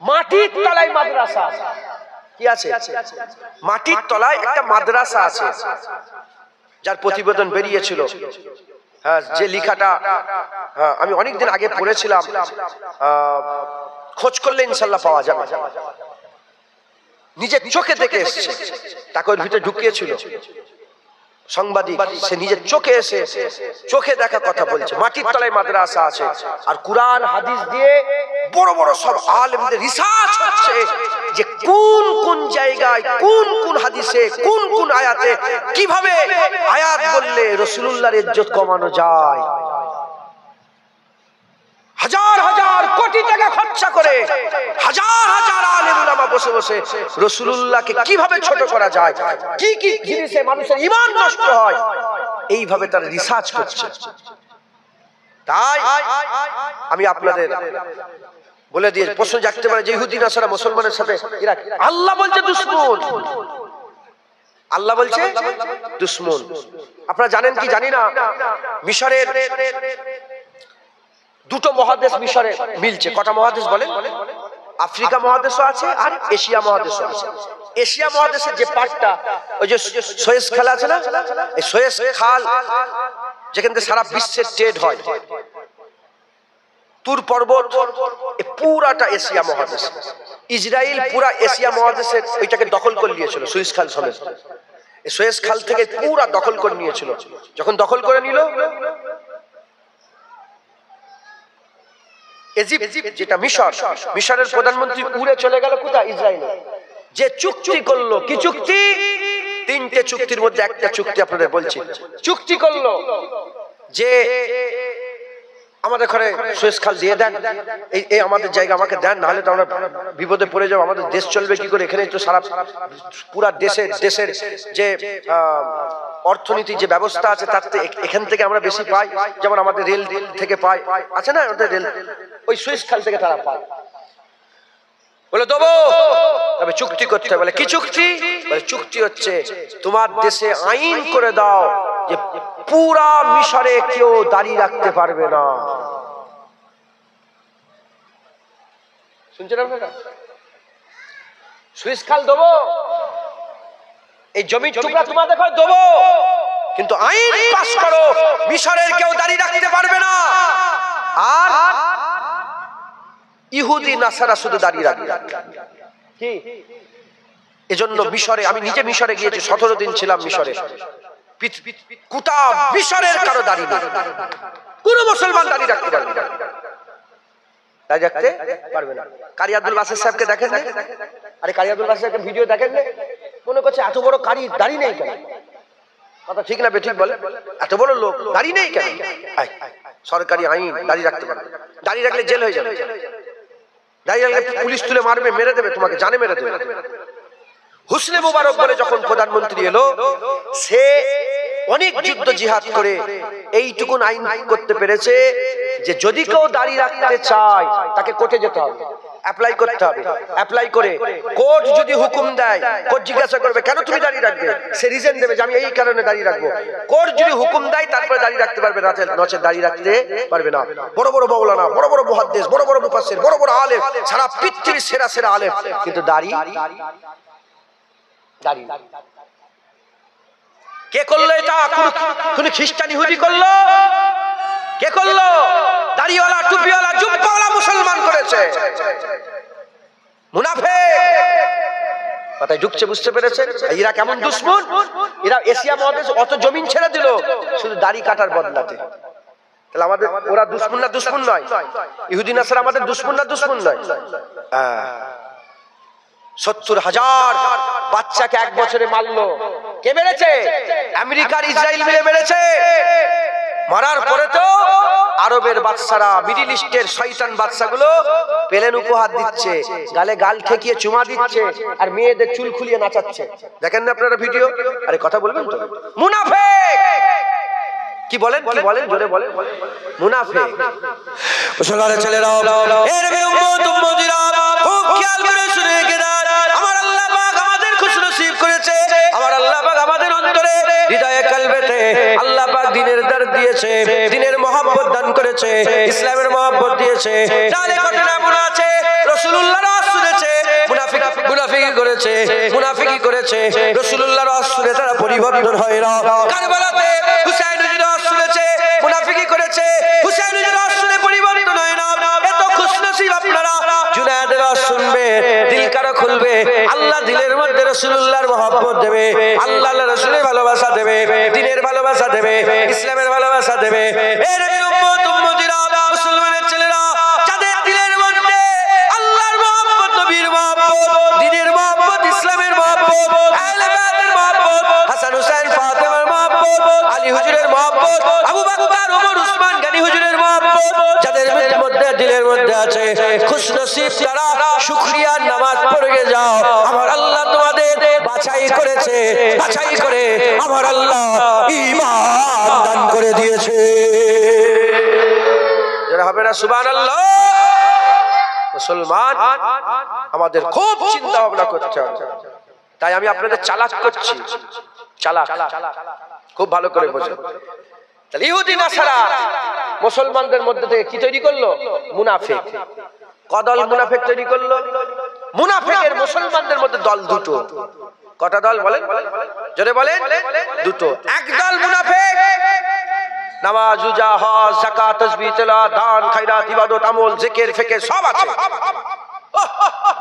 মাটির তলায় মাদ্রাসা। কি আছে? মাটির তলায় একটা মাদ্রাসা আছে, যার প্রতিবেদন বেরিয়েছিল। হ্যাঁ, যে লেখাটা আমি অনেকদিন আগে পড়েছিলাম, খোঁজ করলে ইনশাল্লাহ পাওয়া যাবে। নিজের চোখে দেখে এসেছে, তাকে ওর ভিতরে ঢুকিয়েছিল সাংবাদিক, সে নিজের চোখে এসে চোখে দেখা কথা বলছে। মাটির তলায় মাদ্রাসা আছে, আর কুরআন হাদিস দিয়ে বড় বড় সব আলেমদের রিসার্চ হচ্ছে যে কোন কোন জায়গায় কোন কোন হাদিসে কোন কোন আয়াতে কিভাবে আয়াত বললে রাসূলুল্লাহর ইজ্জত কমানো যায়। হাজার হাজার কোটি টাকা খরচা করে হাজার হাজার আলেম উলামা বসে বসে রাসূলুল্লাহকে কিভাবে ছোট করা যায়, কি কি জিনিসে মানুষের ঈমান নষ্ট হয়, এইভাবে তারা রিসার্চ করছে। তাই আমি আপনাদের বলে দিয়ে প্রশ্ন জাগতে পারে যে ইহুদি নাসারা মুসলমানের সাথে এরা, আল্লাহ বলছে দুশমন, আল্লাহ বলছে দুশমন। আপনারা জানেন কি জানি না, মিশরের দুটো মহাদেশ মিশরে মিলছে। কটা মহাদেশ বলেন? আফ্রিকা মহাদেশও আছে আর এশিয়া মহাদেশও আছে। এশিয়া মহাদেশের যে পার্টটা, ওই যে সুয়েজ খাল আছে না, এই সুয়েজ খাল যেখান থেকে সারা বিশ্বের ট্রেড হয়, তুর পর্বত, পুরাটা এশিয়া মহাদেশ। ইসরায়েল পুরা এশিয়া মহাদেশের ওইটাকে দখল করে নিয়েছিল সুয়েজ খাল সমেত। এই সুয়েজ খাল থেকে পুরা দখল করে নিয়েছিল। যখন দখল করে নিল, যেটা মিশরের প্রধানমন্ত্রী উড়ে চলে গেল কোথায়? ইসরায়েলে। যে চুক্তি করলো, কি চুক্তি? তিনটে চুক্তির মধ্যে একটা চুক্তি আপনাদের বলছি। চুক্তি করলো যে আমাদের ঘরে সুয়েজ খাল দিয়ে দেন, এই আমাদের জায়গা আমাকে দেন, নাহলে তো আমরা বিপদে পড়ে যাবো, আমাদের দেশ চলবে কি করে? এখানে তো সারা পুরা দেশের যে অর্থনীতি যে ব্যবস্থা আছে তার এখান থেকে আমরা বেশি পাই, যেমন আমাদের রেল থেকে পাই, আছে না আমাদের রেল, ওই সুয়েজ খাল থেকে তারা পায়। বলে দেবো, তবে চুক্তি করতে হবে। বলে কি চুক্তি? বলে চুক্তি হচ্ছে তোমার দেশে আইন করে দাও যে পুরা মিশরে কেউ দাঁড়িয়ে রাখতে পারবে না। শুনছেন আপনারা? সুয়েজ খাল দেবো, এই জমির টুকরা তোমাদের ঘরে দেবো, কিন্তু আইন পাস করো মিশরের কেউ দাঁড়িয়ে রাখতে পারবে না। আর ইহুদি নাসারা শুধু দাঁড়িয়ে রাখবে কি। এজন্য মিশরে, আমি নিজে মিশরে গিয়েছি, 17 দিন ছিলাম মিশরে। গোটা মিশরের কারো দাঁড়িয়ে নেই, কোন মুসলমান দাঁড়িয়ে রাখতে পারবে না, দাঁড়িয়ে রাখতে পারবে না। কারি আব্দুল বাসির সাহেবকে দেখেন না? আরে কারি আব্দুল বাসির সাহেবকে ভিডিও দেখেন না? মনে করছে এত বড় কারি দাঁড়িয়ে নেই কেন? কথা ঠিক না বেঠিক বলে? এত বড় লোক দাঁড়িয়ে নেই কেন? সরকারি আইন, দাঁড়িয়ে রাখতে পারবে, দাঁড়িয়ে রাখলে জেল হয়ে যাবে, দাঁড়িয়ে রাখলে পুলিশ তুলে মারবে, মেরে দেবে, তোমাকে জানে মেরে দেবে। হুসনে মুবারক বলে যখন প্রধানমন্ত্রী এলো, সে অনেক যুদ্ধ জিহাদ করে এইটুকুন আইন করতে পেরেছে যে যদি কেউ দাঁড়িয়ে রাখতে চায় তাকে কোর্টে যেতে হবে, অ্যাপ্লাই করতে হবে। অ্যাপ্লাই করে কোর্ট যদি হুকুম দেয়, কোর্ট জিজ্ঞাসা করবে কেন তুমি দাঁড়িয়ে রাখবে, সে রিজন দেবে যে আমি এই কারণে দাঁড়িয়ে রাখবো। কোর্ট যদি হুকুম দেয় তারপরে দাঁড়িয়ে রাখতে পারবে, নচেত দাঁড়িয়ে রাখতে পারবে না। বড় বড় মাওলানা, বড় বড় মুহাদ্দিস, বড় বড় মুফাসসির, বড় বড় আলেম, সারা পৃথিবীর সেরা সেরা আলেম, কিন্তু দাঁড়িয়ে কে করলো এটা? কোন খ্রিস্টান ইহুদি করলো? কে করলো? দাড়িওয়ালা, টুপিওয়ালা, জুব্বাওয়ালা মুসলমান করেছে। মুনাফিক কথায় ঢুকছে, বুঝতে পেরেছেন এরা কেমন দুশমন? এরা এশিয়া মহাদেশ অত জমিন ছেড়ে দিল শুধু দাড়ি কাটার বদলাতে। তাহলে আমাদের ওরা দুশমন না দুশমন নয়? ইহুদি নাসারা আমাদের দুশমন না দুশমন নয়? 70,000 বাচ্চাকে 1 বছরে মারলো। কে মেরেছে? আমেরিকার ইসরায়েল মিলে মেরেছে। মারার পরে তো আরবের বাদশারা, মিডল ইস্টের শয়তান বাদশাগুলো পেলেন উপহার দিচ্ছে, গালে গাল ঠেকিয়ে চুমা দিচ্ছে, আর মেয়েদের চুল খুলিয়ে নাচাচ্ছে। দেখেন না আপনারা ভিডিও? আরে কথা বলবেন তো? মুনাফিক কি বলেন, কি বলেন, জোরে বলেন। মুনাফিক। মুসলমানের ছেলেরা, এর উম্মত উম্মতিরা খুব খেয়াল করে শুনে গেনা, আমার আল্লাহ পাক আমাদের খুশনসিব করেছে। আমার আল্লাহ পাক আমাদের অন্তরে, হৃদয়ে, কলবেতে আল্লাহ পাক দ্বীনের দরদ দিয়েছে, দ্বীনের মহব্বত দান করেছে, ইসলামের মহব্বত দিয়েছে। তাহলে ঘটনা মনে আছে, রাসূলুল্লাহ রাস শুনেছে, মুনাফিকি করেছে, মুনাফিকি করেছে। রাসূলুল্লাহর রাস শুনে তারা পরিবর্তন হয় না। কারবালাতে হুসাইন রাস শুনেছে, মুনাফিকি করেছে, হুসাইন রাস শুনে পরিবর্তন হয় না। এত খুশনসিব আপনারা। জুনায়েদের রাস শুনবে, দিল কারো খুলবে, আল্লাহ দিলের মধ্যে রাসূলুল্লাহর মহব্বত দেবে, আল্লাহর রাসূলের ভালোবাসা দেবে, দ্বীনের ভালোবাসা দেবে, ইসলামের ভালোবাসা দেবে। এর উম্মত উম্মতিরা, মুসলমানের ছেলেরা, যাদের দিলের মধ্যে আল্লাহর মহব্বত, নবীর মহব্বত, দ্বীনের মহব্বত, ইসলামের মহব্বত, আহলে বাইতের মহব্বত, হাসান হুসাইন ফাতেমার মহব্বত, আলী হুজুরের মহব্বত, আবু বকর, ওমর, উসমান গনি হুজুরের মহব্বত যাদের মধ্যে দিলের মধ্যে আছে, খুশনসিব তারা। শুকরিয়ার নামাজ পড়ে যাও, আমার আল্লাহ তোমাদের বাছাই করেছে, বাছাই করে আমার আল্লাহ ঈমান দান করে দিয়েছে। যারা হবে না সুবহানাল্লাহ। মুসলমান আমাদের খুব চিন্তা ভাবনা করতে হবে। তাই আমি আপনাদের চালাক করছি, চালাক, খুব ভালো করে বোঝেন। তাহলে ইহুদি নাসারা মুসলমানদের মধ্যে থেকে কি তৈরি করলো? মুনাফিক। কদল মুনাফিক তৈরি করলো। মুনাফিকের মুসলমানদের মধ্যে দল দুটো। কটা দল বলেন? জোরে বলেন। দুটো। একদল মুনাফিক নামাজ, রোজা, হজ, যাকাত, তাসবিহ, তেলাওয়াত, দান, খায়রাত, ইবাদত, আমল, জিকির, ফিকির সব আছে।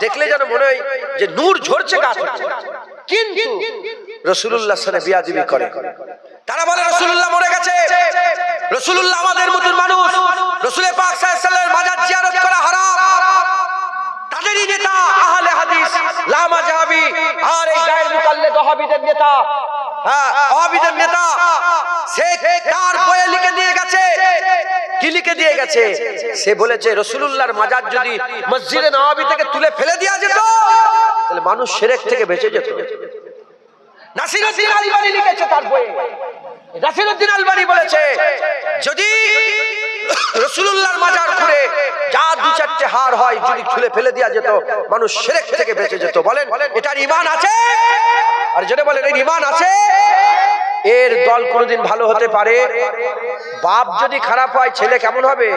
দেখলে যেন মনে হয় যে নূর ঝরছে গা থেকে, কিন্তু রাসূলুল্লাহর সাথে বিয়াদবি করে। তারা বলে রাসূলুল্লাহ মরে গেছে, রাসূলুল্লাহ আমাদের মতন মানুষ, রাসূল পাক সাল্লাল্লাহু আলাইহি ওয়াসাল্লামের মাজার জিয়ারত করা হারাম। তাদেরই নেতা আহলে হাদিস, লামা জাহাবি, আর এই গায়ের মুকাল্লিদ ওয়াহাবিদের নেতা, ওয়াহাবিদের নেতা, সে তার বইয়ে লিখে দিয়ে গেছে। কি লিখে দিয়ে গেছে? সে বলেছে রাসূলুল্লাহর মাজার যদি মসজিদে নববী থেকে তুলে ফেলে দেওয়া যেত তাহলে মানুষ শিরক থেকে বেঁচে যেত। নাসিরউদ্দিন আলবানী লিখেছে তার বইয়ে। নাসিরউদ্দিন আলবানী বলেছে যদি রাসূলুল্লাহর মাজার খুঁড়ে যা 2-4টে হাড় হয় যদি তুলে ফেলে দেওয়া যেত মানুষ শিরক থেকে বেঁচে যেত। বলেন এটার ঈমান আছে? আর যদি বলেন এর ঈমান আছে, এর দল কোনদিন ভালো হতে পারে? বাপ যদি খারাপ হয় ছেলে কেমন হবে?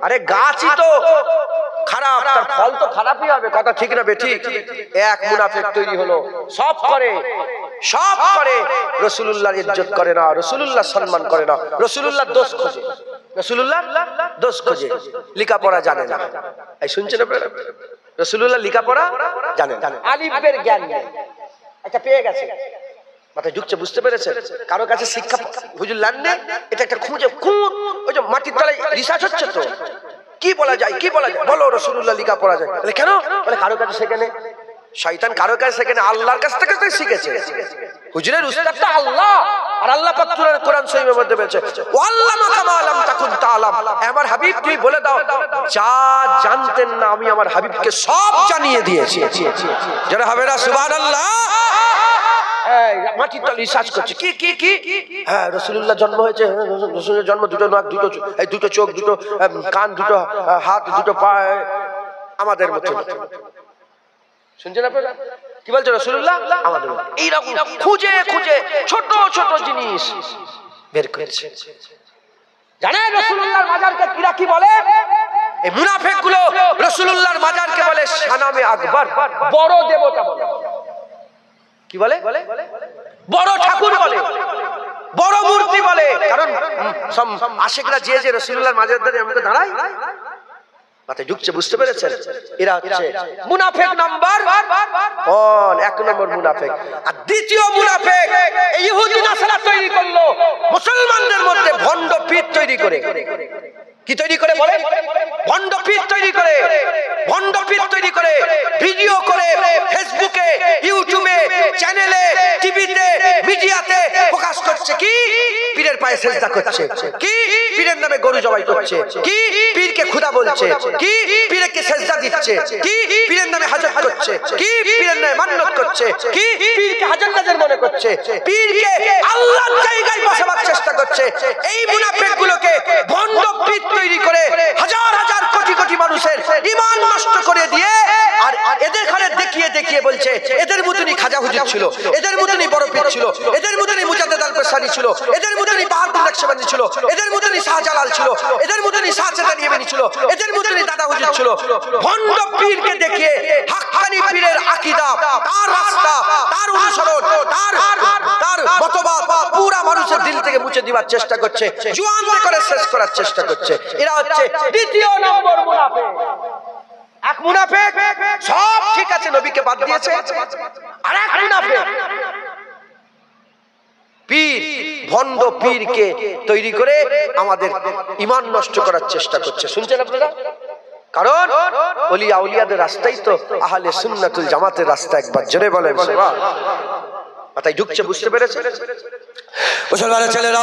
আরে গাছই তো খারাপ, তার ফল তো খারাপই হবে। কথা ঠিক না বেঠিক? এক মুনাফিক তৈরি হলো, সব করে, সব করে, রাসূলুল্লাহর ইজ্জত করে না, রাসূলুল্লাহ সম্মান করে না, রাসূলুল্লাহর দোষ খোঁজে। রাসূলুল্লাহ দোষ খোঁজে, লেখাপড়া জানে না। এই শুনছেন আপনারা, রাসূলুল্লাহ লেখাপড়া জানে না, আলিফের জ্ঞান নেই। একটা পেয়ে গেছে, মাথায় ঢুকছে, বুঝতে পেরেছেন? কারো কাছে শিক্ষা হুজুর লাননে, এটা একটা খুঁজে খুঁত, ওই যে মাটির তলায় রিসার্চ হচ্ছে তো, কি বলা যায়, কি বলা যায়, বলো রাসূলুল্লাহ লেখাপড়া যায়। বলে কেন? বলে কারো কাছে সেখানে শয়তান, কারো কাছে সেখানে আল্লাহর কাছ থেকে শিখেছে। হুজুরের উস্তাদ তো আল্লাহ, আর আল্লাহ পাক কোরআন শরীফের মধ্যে বলেছে ওয়াল্লামাকা মা লাম তাকুন তাআলাম, আমার হাবিব তুমি বলে দাও যা জানতেন না আমি আমার হাবিবকে সব জানিয়ে দিয়েছি। যারা হবে না সুবহানাল্লাহ। মাটির তলে রিসার্চ করছে, কি কি কি, হ্যাঁ রাসূলুল্লাহ জন্ম হয়েছে, রাসূলের জন্ম, দুটো নাক, দুটো চোখ, দুটো কান, দুটো হাত, দুটো পা, আমাদের মতো। শুনছেন আপনারা কি বলছে রাসূলুল্লাহ? আমাদের এইরকম খুঁজে খুঁজে ছোট ছোট জিনিস বের করেছে। জানেন রাসূলুল্লাহর মাজারকে কিরা কি বলে? এই মুনাফিকগুলো রাসূলুল্লাহর মাজারকে বলে শানামে আকবার, বড় দেবতা বলে। কি বলে? বড় ঠাকুর বলে, বড় মূর্তি বলে। কারণ আশিকরা যে যে রাসূলুল্লাহর মাজার ধারে আমি তো দাঁড়াই, মাথায় ঢুকছে, বুঝতে পেরেছেন? এরা হচ্ছে মুনাফিক নাম্বার 1, এক নম্বর মুনাফিক। আর দ্বিতীয় মুনাফিক ইহুদি নাসারা তৈরি করলো মুসলমানদের মধ্যে ভণ্ড পীর তৈরি করে। কি তৈরি করে বলে? ভণ্ড পীর তৈরি করে, ভণ্ড পীর তৈরি করে ভিডিও করে ফেসবুকে, ইউটিউবে, চ্যানেলে, টিভিতে, মিডিয়াতে প্রকাশ করছে। কি পীরের পায়ে সেজদা করছে, কি পীরের নামে গরু জবাই করছে, কি পীরকে খোদা বলছে, কি পীরকে সেজদা দিচ্ছে, কি পীরের নামে হাজত করছে, কি পীরের নামে মান্নত করছে, কি পীরকে হাজার নাজার মনে করছে, পীরকে আল্লাহর জায়গায় বসাবার চেষ্টা করছে। এই মুনাফিকগুলোকে ভণ্ড পীর তৈরি করে হাজার হাজার কোটি কোটি মানুষের ঈমান নষ্ট করে দিয়ে, আর এদের ঘরে দেখিয়ে দেখিয়ে বলছে এদের মতনই খাজা হুজুর ছিল, এদের মতনই বড় পীর ছিল, এদের মতনই মুজাদ্দেদ আল বসারি ছিল, এদের মতনই বাহাদুর নকশবন্দি ছিল, এদের মতনই শাহজালাল ছিল, এদের মতনই শাহ চেতান ইয়েমেনি ছিল, এদের মতনই দাদা হুজুর ছিল। ভণ্ড পীরকে দেখিয়ে হাক্কানি পীরের আকীদা, তার রাস্তা, তার অনুসরণ, তার মতবাদ পুরা মানুষের দিল থেকে মুছে দিবার চেষ্টা করছে, জুয়ান করে শেষ করার চেষ্টা করছে। এরা হচ্ছে দ্বিতীয় নম্বর মুনাফিক। এক মুনাফিক সব ঠিক আছে, নবীকে বাদ দিয়েছে, আর এক মুনাফিক পীর, ভণ্ড পীরকে তৈরি করে আমাদের ঈমান নষ্ট করার চেষ্টা করছে। শুনছেন আপনারা? কারণ ওলিয়া আউলিয়াদের রাস্তাই তো আহলে সুন্নাতুল জামাতের রাস্তা। একবার জোরে বলেন সুবহান। মাথায় ঢুকছে, বুঝতে পেরেছেন? মুসলমানের ছেলেরা,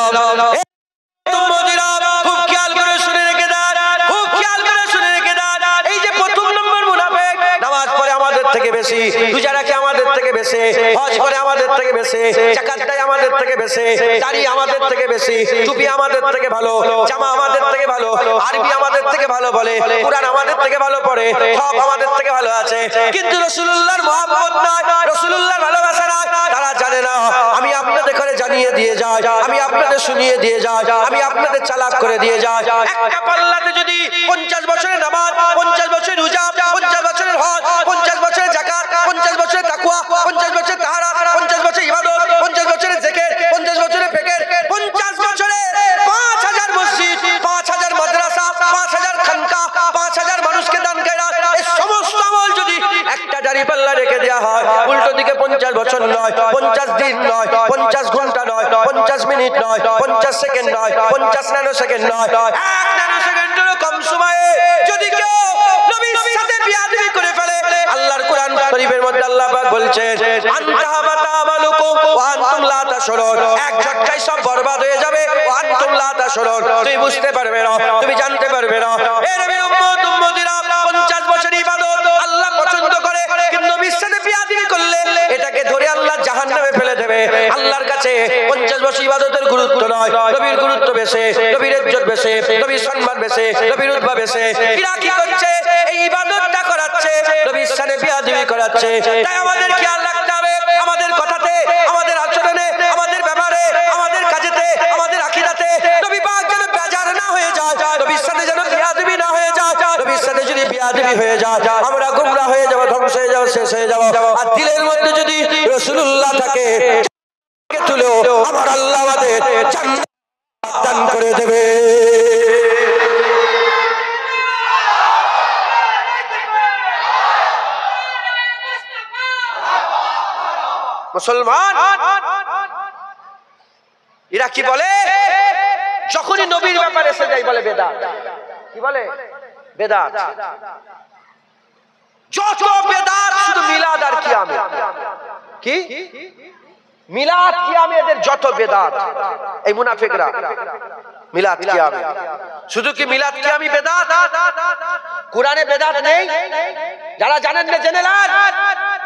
খুব খেয়াল করে শুনে রেখে দেন, খুব খেয়াল করে শুনে রেখে দেন। এই যে প্রথম নম্বর মুনাফিক, নামাজ পড়ে আমাদের থেকে বেশি, রোজা রাখে আমাদের থেকে বেশি, হজ করে আমাদের থেকে বেশি, যাকাত দেয় আমাদের থেকে বেশি, দাড়ি আমাদের থেকে বেশি, টুপি আমাদের থেকে ভালো, জামা আমাদের থেকে ভালো, আরবি আমাদের থেকে ভালো বলে, কুরআন আমাদের থেকে ভালো পড়ে, সব আমাদের থেকে ভালো আছে। কিন্তু রাসূলুল্লাহর মহব্বত নাই, রাসূলুল্লাহর ভালোবাসা নাই। তারা জানে না আমি আপনাদের করে জানিয়ে দিয়ে যাই, আমি আপনাদের শুনিয়ে দিয়ে যাই, আমি আপনাদের চালাক করে দিয়ে যাই। একটা পাল্লাতে যদি 50 বছরের নামাজ, 50 বছরের রোজা, 50 বছরের হজ, 50 বছরের যাকাত, 50 বছরের তাকওয়া, 50 বছরের তাহারাত, 50 বছরের ইবাদত, 50 বছরের জিকির, 50 বছরের ফিকির, 50 বছরে 5000 মসজিদ, 5000 মাদ্রাসা, 5000 খানকা, 5000 মানুষকে দান করা, এই সমস্ত আমল যদি একটা দাড়ি পাল্লা রেখে দেওয়া হয়, উল্টো দিকে 50 বছর নয়, 50 দিন নয়, 50 ঘন্টা নয়, 50 মিনিট নয়, 50 সেকেন্ড নয়, 50 ন্যানো সেকেন্ড নয়, 1 ন্যানো সেকেন্ডেরও কম সময়ে যদি কেউ নবীর সাথে বিয়াদবি করে ফেলে, আল্লাহর কোরআন শরীফের মধ্যে আল্লাহ পাক বলছেন আনতাহাবাতা আমালুকুম ওয়া আনতুম লা তাশউরুন, এক ঝটকায় সব বরবাদ হয়ে যাবে। ওয়া আনতুম লা তাশউরুন, তুই বুঝতে পারবে না, তুমি জানতে পারবে না। এ নবীর উম্মত উম্মতিরা, 50 বছর ইবাদত আল্লাহ পছন্দ করে, কিন্তু নবীর সাথে বিয়াদবি করলে এটাকে ধরে আল্লাহ জাহান্নামে ফেলে দেবে। আল্লাহর কাছে 50 বছর ইবাদতের গুরুত্ব নয়, নবীর গুরুত্ব বেশি, নবীর ইজ্জত বেশি, নবীর সম্মান বেশি, নবীর রুতবা বেশি। এরা কি করছে? এই ইবাদতটা করাচ্ছে, নবীর সাথে বিয়াদবি করাচ্ছে। তাই আমাদের খেয়াল রাখতে হবে, আমাদের কথাতে, আমাদের আচরণে, আমাদের ব্যবহারে, আমাদের কাজেতে, আমাদের আকীদাতে নবী পাক যেন বেজার না হয়ে যায়, নবীর সাথে যেন বিয়াদবি না হয়ে যায়। নবীর সাথে যদি বিয়াদবি হয়ে যায়, আমরা গুমরাহ হয়ে যাব, ধ্বংস হয়ে যাব, শেষ হয়ে যাব। আর দিলের মধ্যে যদি রাসূলুল্লাহ থাকে, তুলেও আমার আল্লাহ আমাদের জান্নাত দান করে দেবে। মুসলমান, এরা কি বলে? যখনই নবীর ব্যাপারে এসে যায় বলে বেদাত। কি বলে? বেদাত। যত বেদাত শুধু মিলাদ আর কিয়ামে। কি মিলাদ কিয়ামে এদের যত বেদাত, এই মুনাফিকরা মিলাদ কিয়ামে। শুধু কি মিলাদ কিয়ামি বেদাত? কুরআনে বেদাত নেই? যারা জানেন না জেনে নেন,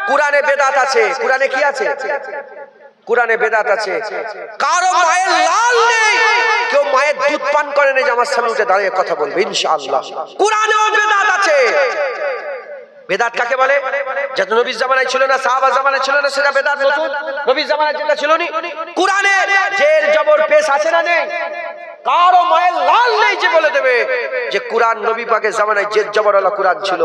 কুরআনে বেদাত আছে। কুরআনে কি আছে? কুরআনে বেদাত আছে। কারো মায়ের লাল নেই, কেউ মায়ের দুধ পান করে না যে আমার সামনে উঠে দাঁড়িয়ে কথা বলবে ইনশাআল্লাহ। কুরআনেও বেদাত আছে। বেদাত কাকে বলে? যেটা নবীর জামানায় ছিল না, সাহাবা জামানায় ছিল না, সেটা বেদাত নতুন। নবীর জামানায় যেটা ছিল না, কুরআনে জের জবর পেশ আছে না নেই? কারো মায়ের লাল নেই যে বলে দেবে যে কুরআন নবী পাকের জামানায় জের জবর ওয়ালা কুরআন ছিল।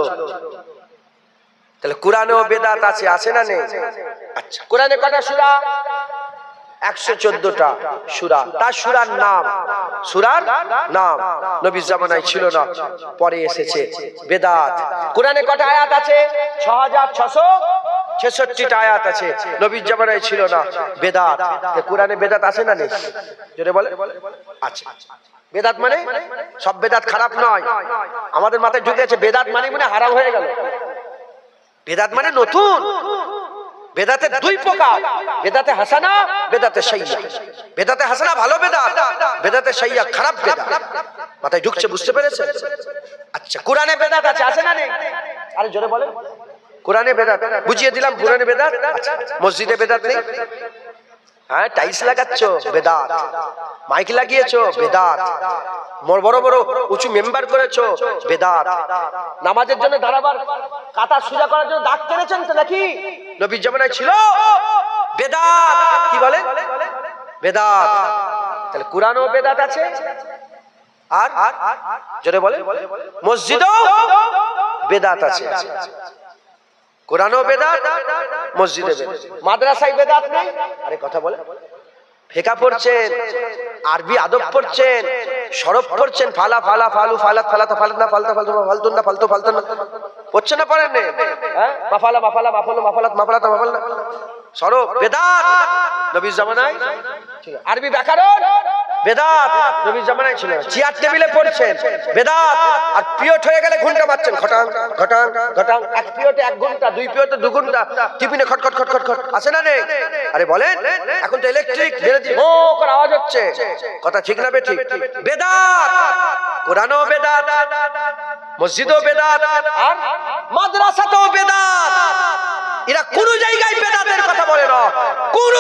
তাহলে কুরআনেও বেদাত আছে, আছে না নেই? আচ্ছা, কুরআনে কটা সূরা? 114টা সূরা। তার সূরার নাম, সূরার নাম নবীর জামানায় ছিল না, পরে এসেছে। বেদাত। কুরআনে কটা আয়াত আছে? 6666টা আয়াত আছে, নবীর জামানায় ছিল না। বেদাত। কুরআনে বেদাত আছে না নেই? জোরে বলে। আচ্ছা, বেদাত মানে সব বেদাত খারাপ নয়। আমাদের মাথায় ঢুকেছে বেদাত মানে হারাম হয়ে গেল। বেদাত মানে নতুন। বেদাতে দুই প্রকার, বেদাতে হাসানা, বেদাতে সাইয়্যা। বেদাতে হাসানা ভালো বেদাত, বেদাতে সাইয়্যা খারাপ বেদাত। মাথায় ঢুকছে, বুঝতে পেরেছেন? আচ্ছা, কুরআনে বেদাত আছে, আছে না নেই? আরে জোরে বলেন। কুরআনে বেদাত বুঝিয়ে দিলাম। কুরআনে বেদাত। আচ্ছা, মসজিদে বেদাত নেই? হ্যাঁ, টাইলস লাগাচ্ছো বেদাত, মাইক লাগিয়েছো বেদাত, বড় বড় উঁচু মেম্বার করেছো বেদাত, নামাজের জন্য দাঁড়াবার কাতার সোজা করার জন্য দাগ টেনেছেন তো নাকি? নবীর জামানায় ছিল বেদাত। কি বলে? বেদাত। তাহলে কুরআনেও বেদাত আছে। আর জোরে বলে। মসজিদেও বেদাত আছে। কুরআনেও বেদাত, মসজিদে বেদাত। মাদ্রাসায় বেদাত নেই? আরে কথা বলে। ফিকা পড়ছেন, আরবি আদব পড়ছেন, সরফ পড়ছেন, ফালা ফালা ফালু ফালাত ফালাতা ফালাতনা ফালতা ফালতু ফালতুন না ফালতু ফালতুন পড়ছেন না? পড়েন না? হ্যাঁ, মাফালা মাফালা মাফালু মাফালাত মাফালাতা মাফালনা সরফ বেদাত নবীর জামানায়। আরবি ব্যাকরণ বেদাত নবীর জামানায় ছিল। চেয়ার টেবিলে পড়ছেন বেদাত। আর পিরিয়ড হয়ে গেলে ঘন্টা মারছেন, ঘটাং ঘটাং ঘটাং। এক পিরিয়ডে 1 ঘন্টা, 2 পিরিয়ডে 2 ঘন্টা, টিফিনে খটখট খটখট খট। আছে না নেই? আরে বলেন। এখন তো ইলেকট্রিক বেরেদি হো করে আওয়াজ হচ্ছে। কথা ঠিক না বেঠিক? বেদাত। কুরআনও বেদাত, মসজিদও বেদাত, আর মাদ্রাসাতেও বেদাত। এরা কোন জায়গায় বেদাতের কথা বলে না। কোন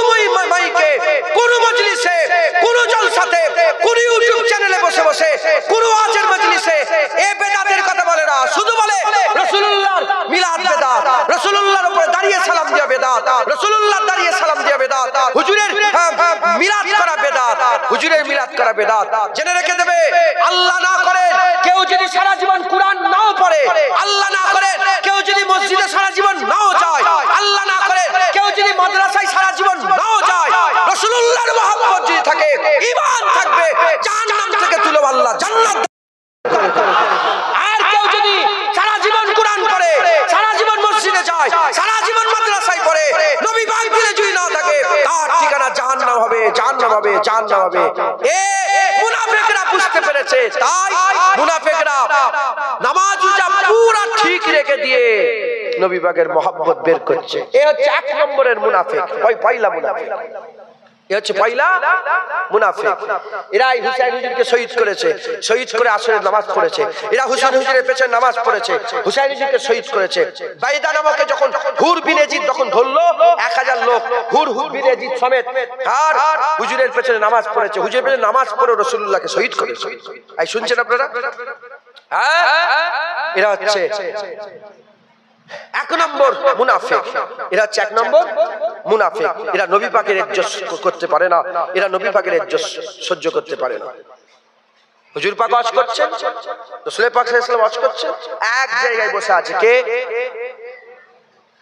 মাইকে, কোন মজলিসে, কোন জলসাতে, কোন ইউটিউব চ্যানেলে বসে বসে, কোন ওয়াজের মজলিসে এই বেদাতের কথা বলে না। শুধু বলে রাসূলুল্লাহর মিলাদ বেদাত, রাসূলুল্লাহর উপরে দাঁড়িয়ে সালাম দেওয়া বেদাত, রাসূলুল্লাহ দাঁড়িয়ে সালাম দেওয়া বেদাত, হুজুরের মিলাদ করা বেদাত, হুজুরের মিলাদ করা বেদাত। জেনে রেখে দেবে, আল্লাহ না করে কেউ যদি সারা জীবন কুরআন নাও পড়ে, আল্লাহ না করে কেউ যদি মসজিদে সারা জীবন নাও যায়, আল্লাহ না করে কেউ যদি মাদ্রাসায় সারা জীবন নাও যায়, রাসূলুল্লাহর মহব্বত যদি থাকে, ঈমান থাকবে, জাহান্নাম থেকে তুলে আল্লাহ জান্নাত। আর কেউ যদি সারা জীবন কুরআন পড়ে, সারা জীবন মসজিদে যায়, সারা জীবন মাদ্রাসায় পড়ে, নবী পাক দিলে যদি না থাকে, তার ঠিকানা জাহান্নাম হবে, জাহান্নাম হবে, জাহান্নাম হবে। এ মুনাফিকরা বুঝতে পেরেছে। তাই মুনাফিকরা নামাজ রোজা পুরো ঠিক রেখে দিয়ে নবী পাকের মহব্বত বের করছে। এ হচ্ছে 1 নম্বরের মুনাফিক, পয়লা মুনাফিক। এ হচ্ছে পয়লা মুনাফিক। এরাই হুসাইন হুজুরকে শহীদ করেছে, শহীদ করে আসরের নামাজ পড়েছে। এরা হুসাইন হুজুরের পেছনে নামাজ পড়েছে, হুসাইন হুজুরকে শহীদ করেছে। বাইদা নামকে যখন হুর বিন ইয়াজিদ যখন ধরলো, 1000 লোক হুর বিন ইয়াজিদ সমেত আর হুজুরের পেছনে নামাজ পড়েছে। হুজুরের পেছনে নামাজ পড়ে রাসূলুল্লাহকে শহীদ করেছে। এই শুনছেন আপনারা? হ্যাঁ, এরা হচ্ছে 1 নম্বর মুনাফিক। এরা হচ্ছে 1 নম্বর মুনাফিক। এরা নবী পাকের ইজ্জত করতে পারে না, এরা নবী পাকের ইজ্জত সহ্য করতে পারে না। হুজুর পাক ওয়াজ করছেন, রাসূল পাক সাল্লাল্লাহু আলাইহি ওয়াসাল্লাম ওয়াজ করছেন, এক জায়গায় বসে আছে। কে?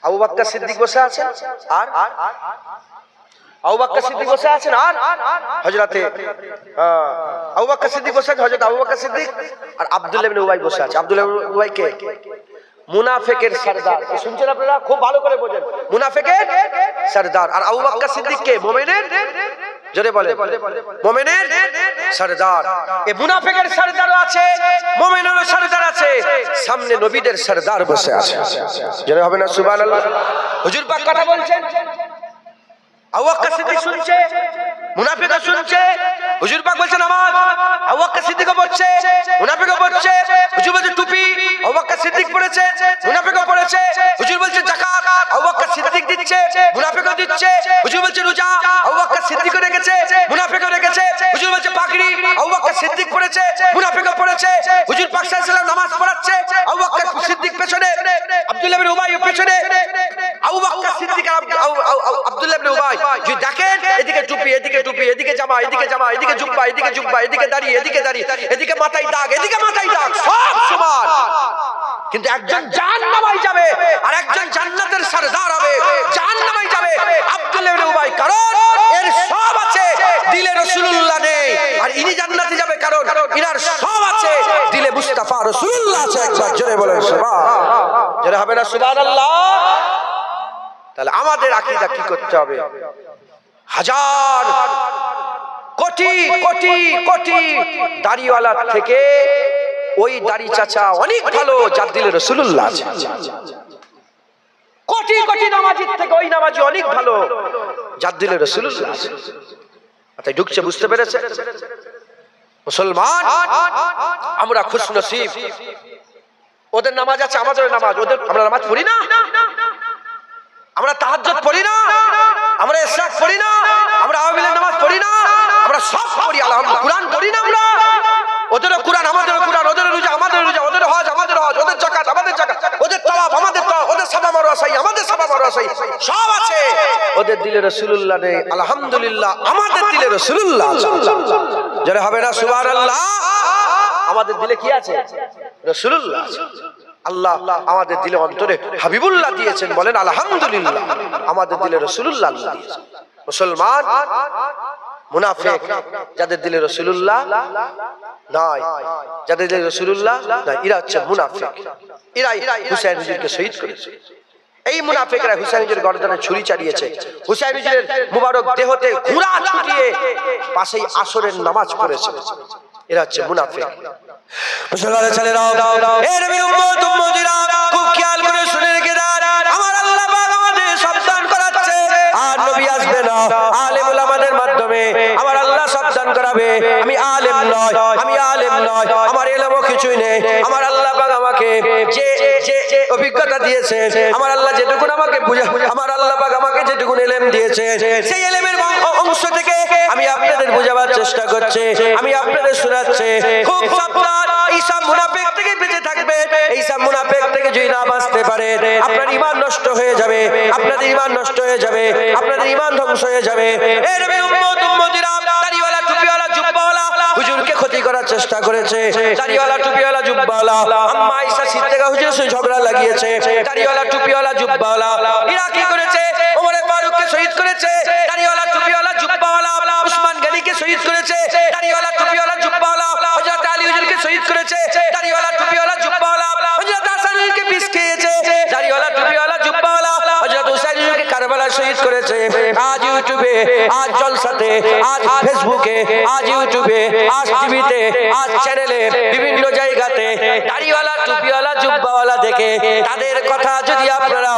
আবু বকর সিদ্দিক বসে আছেন, আর আবু বকর সিদ্দিক বসে আছেন, আর হযরতে আবু বকর সিদ্দিক বসে আছেন, হযরত আবু বকর সিদ্দিক আর আব্দুল্লাহ ইবনে উবাই বসে আছে। আব্দুল্লাহ ইবনে উবাই কে? মুনাফিকের সরদার। শুনছেন আপনারা? খুব ভালো করে বোঝেন, মুনাফিকের সরদার। আর আবু বকর সিদ্দিক কে? মুমিনের, জোরে বলে, মুমিনের সরদার। এই মুনাফিকের সরদারও আছে, মুমিনেরও সরদার আছে, সামনে নবীদের সরদার বসে আছে। জোরে হবে না সুবহানাল্লাহ? হুজুর পাক কথা বলছেন, আবু বকর সিদ্দিক শুনছে, মুনাফিকও শুনছে। হুজুর পাক বলছেন নামাজ, আবু বকর সিদ্দিকও পড়ছে, মুনাফিকও পড়ছে। হুজুর বলছে টুপি, আবু বকর সিদ্দিক পড়েছে, মুনাফিকও পড়েছে। হুজুর বলছে যাকাত, আবু বকর সিদ্দিক দিচ্ছে, মুনাফিকও দিচ্ছে। হুজুর বলছে রোজা, আবু বকর সিদ্দিকও রেখেছে, মুনাফিকও রেখেছে। হুজুর বলছে পাগড়ি, আবু বকর সিদ্দিক পড়েছে, মুনাফিকও পড়েছে। হুজুর পাক সাল্লাল্লাহু আলাইহি ওয়াসাল্লাম নামাজ পড়াচ্ছে, আবু বকর সিদ্দিক পেছনে, আব্দুল্লাহ ইবনে উবাই পেছনে। আবু বকর সিদ্দিক আর আব্দুল্লাহ ইবনে উবাই যদি দেখেন, এদিকে টুপি, এদিকে টুপি, এদিকে জামা, এদিকে জামা, এদিকে জুব্বা, এদিকে জুব্বা, এদিকে দাড়ি, এদিকে দাড়ি, এদিকে মাথায় দাগ, এদিকে মাথায় দাগ, সব সমান। কিন্তু একজন জাহান্নামে যাবে আর একজন জান্নাতের সরদার হবে। জাহান্নামে যাবে আব্দুল্লাহ ইবনে উবাই, কারণ এর সব আছে, দিলে রাসূলুল্লাহ নেই। আর ইনি জান্নাতে যাবে কারণ ইনার সব আছে, দিলে মুস্তাফা রাসূলুল্লাহ আছে। একবার জোরে বলেন সুবহান, জোরে হবে না সুবহানাল্লাহ? তাহলে আমাদের আকীদা কি করতে হবে? হাজার কোটি কোটি কোটি দাড়িওয়ালা থেকে ওই দাড়ি চাচা অনেক ভালো, যার দিলে রাসূলুল্লাহ আছে। কোটি কোটি নামাজির থেকে ওই নামাজি অনেক ভালো, যার দিলে রাসূলুল্লাহ আছে। তাই ঢুকছে, বুঝতে পেরেছে মুসলমান? আমরা খুশনসিব, ওদের নামাজ আছে, আমাদের নামাজ, ওদের আমরা নামাজ পড়ি না, আমরা তাহাজ্জুদ পড়ি না, আমরা ইশরাক পড়ি না, আমরা আওয়ামিলের নামাজ পড়ি না, আমরা সব পড়ি আলহামদুলিল্লাহ। কুরআন পড়ি না আমরা, ওদেরও কুরআন আমাদেরও কুরআন, ওদের রোজা আমাদের রোজা, ওদের হজ আমাদের হজ, ওদের যাকাত আমাদের যাকাত, ওদের তাওয়াফ আমাদের তাওয়াফ, ওদের সাফা মারওয়া সাই আমাদের সাফা মারওয়া সাই, সব আছে। ওদের দিলে রাসূলুল্লাহ নেই, আলহামদুলিল্লাহ আমাদের দিলে রাসূলুল্লাহ আছে। যারা হবে না সুবহানাল্লাহ? আমাদের দিলে কি আছে? রাসূলুল্লাহ আছে। আল্লাহ আমাদের দিলে অন্তরে হাবিবুল্লাহ দিয়েছেন, বলেন আলহামদুলিল্লাহ। আমাদের দিলে রাসূলুল্লাহ আল্লাহ দিয়েছেন। মুসলমান মুনাফিক যাদের দিলে রাসূলুল্লাহ নাই, যাদের দিলে রাসূলুল্লাহ নাই, এরা হচ্ছে মুনাফিক। এরাই হুসাইন হুজুরকে শহীদ করেছে। এই মুনাফিকরা হুসাইন হুজুরের গর্দানে ছুরি চালিয়েছে, হুসাইন হুজুরের মুবারক দেহতে ঘোড়া ছুটিয়ে পাশেই আসরের নামাজ পড়েছে। এরা হচ্ছে মুনাফিক। মুসলমানের ছেলেরা, এর নবীর উম্মত উম্মতিরা খুব খেয়াল করে শুনে রেখে দেন, আমার আল্লাহ পাক আমাদের সাবধান করাচ্ছে। আর নবী আসবে না, আলেম উলামাদের মাধ্যমে আমার আল্লাহ সাবধান করাবে। আমি আলেম নয়, আমি আলেম নয়, আমার ইলমও কিছুই নেই। আমার আল্লাহ পাক আমাকে যে যে অভিজ্ঞতা দিয়েছে, আমার আল্লাহ যেটুকুন আমাকে আমার আল্লাহ পাক আমাকে যেটুকুন ইলম দিয়েছে, সেই ইলমের অংশ থেকে আমি আপনাদের বোঝাবার চেষ্টা করছি, আমি আপনাদের শোনাচ্ছি। খুব সাবধান, এই সব মুনাফিক থেকে বেঁচে থাকবে। এই সব মুনাফিক থেকে যদি না বাঁচতে পারে, আপনার ঈমান নষ্ট হয়ে যাবে, আপনাদের ঈমান নষ্ট হয়ে যাবে, আপনাদের ঈমান ধ্বংস হয়ে যাবে। এর উম্মত উম্মতিরা দাড়িওয়ালা টুপিওয়ালা জুব্বাওয়ালা হুজুরকে ক্ষতি করার চেষ্টা করেছে। দাড়িওয়ালা টুপিওয়ালা জুব্বাওয়ালা আম্মা আয়েশা সিদ্দিকা হুজুরের সাথে ঝগড়া লাগিয়েছে। দাড়িওয়ালা টুপিওয়ালা জুব্বাওয়ালা এরা কি করেছে? ওমর ফারুককে শহীদ করেছে। দাড়িওয়ালা টুপিওয়ালা জুব্বাওয়ালা উসমান গনিকে শহীদ করেছে। দাড়িওয়ালা টুপিওয়ালা জুব্বাওয়ালা হযরত আলী হুজুরকে শহীদ করেছে। দাড়িওয়ালা টুপিওয়ালা জুব্বাওয়ালা হযরত হাসান হুজুরকে পিস খেয়েছে। দাড়িওয়ালা টুপিওয়ালা জুব্বাওয়ালা হযরত হুসাইন হুজুরকে কারবালায় শহীদ করেছে। আজ ইউটিউবে, আজ জলসাতে, আজ ফেসবুকে, আজ ইউটিউবে, আজ টিভিতে, আজ চ্যানেলে, বিভিন্ন জায়গাতে দাড়িওয়ালা টুপিওয়ালা জুব্বাওয়ালা দেখে তাদের কথা যদি আপনারা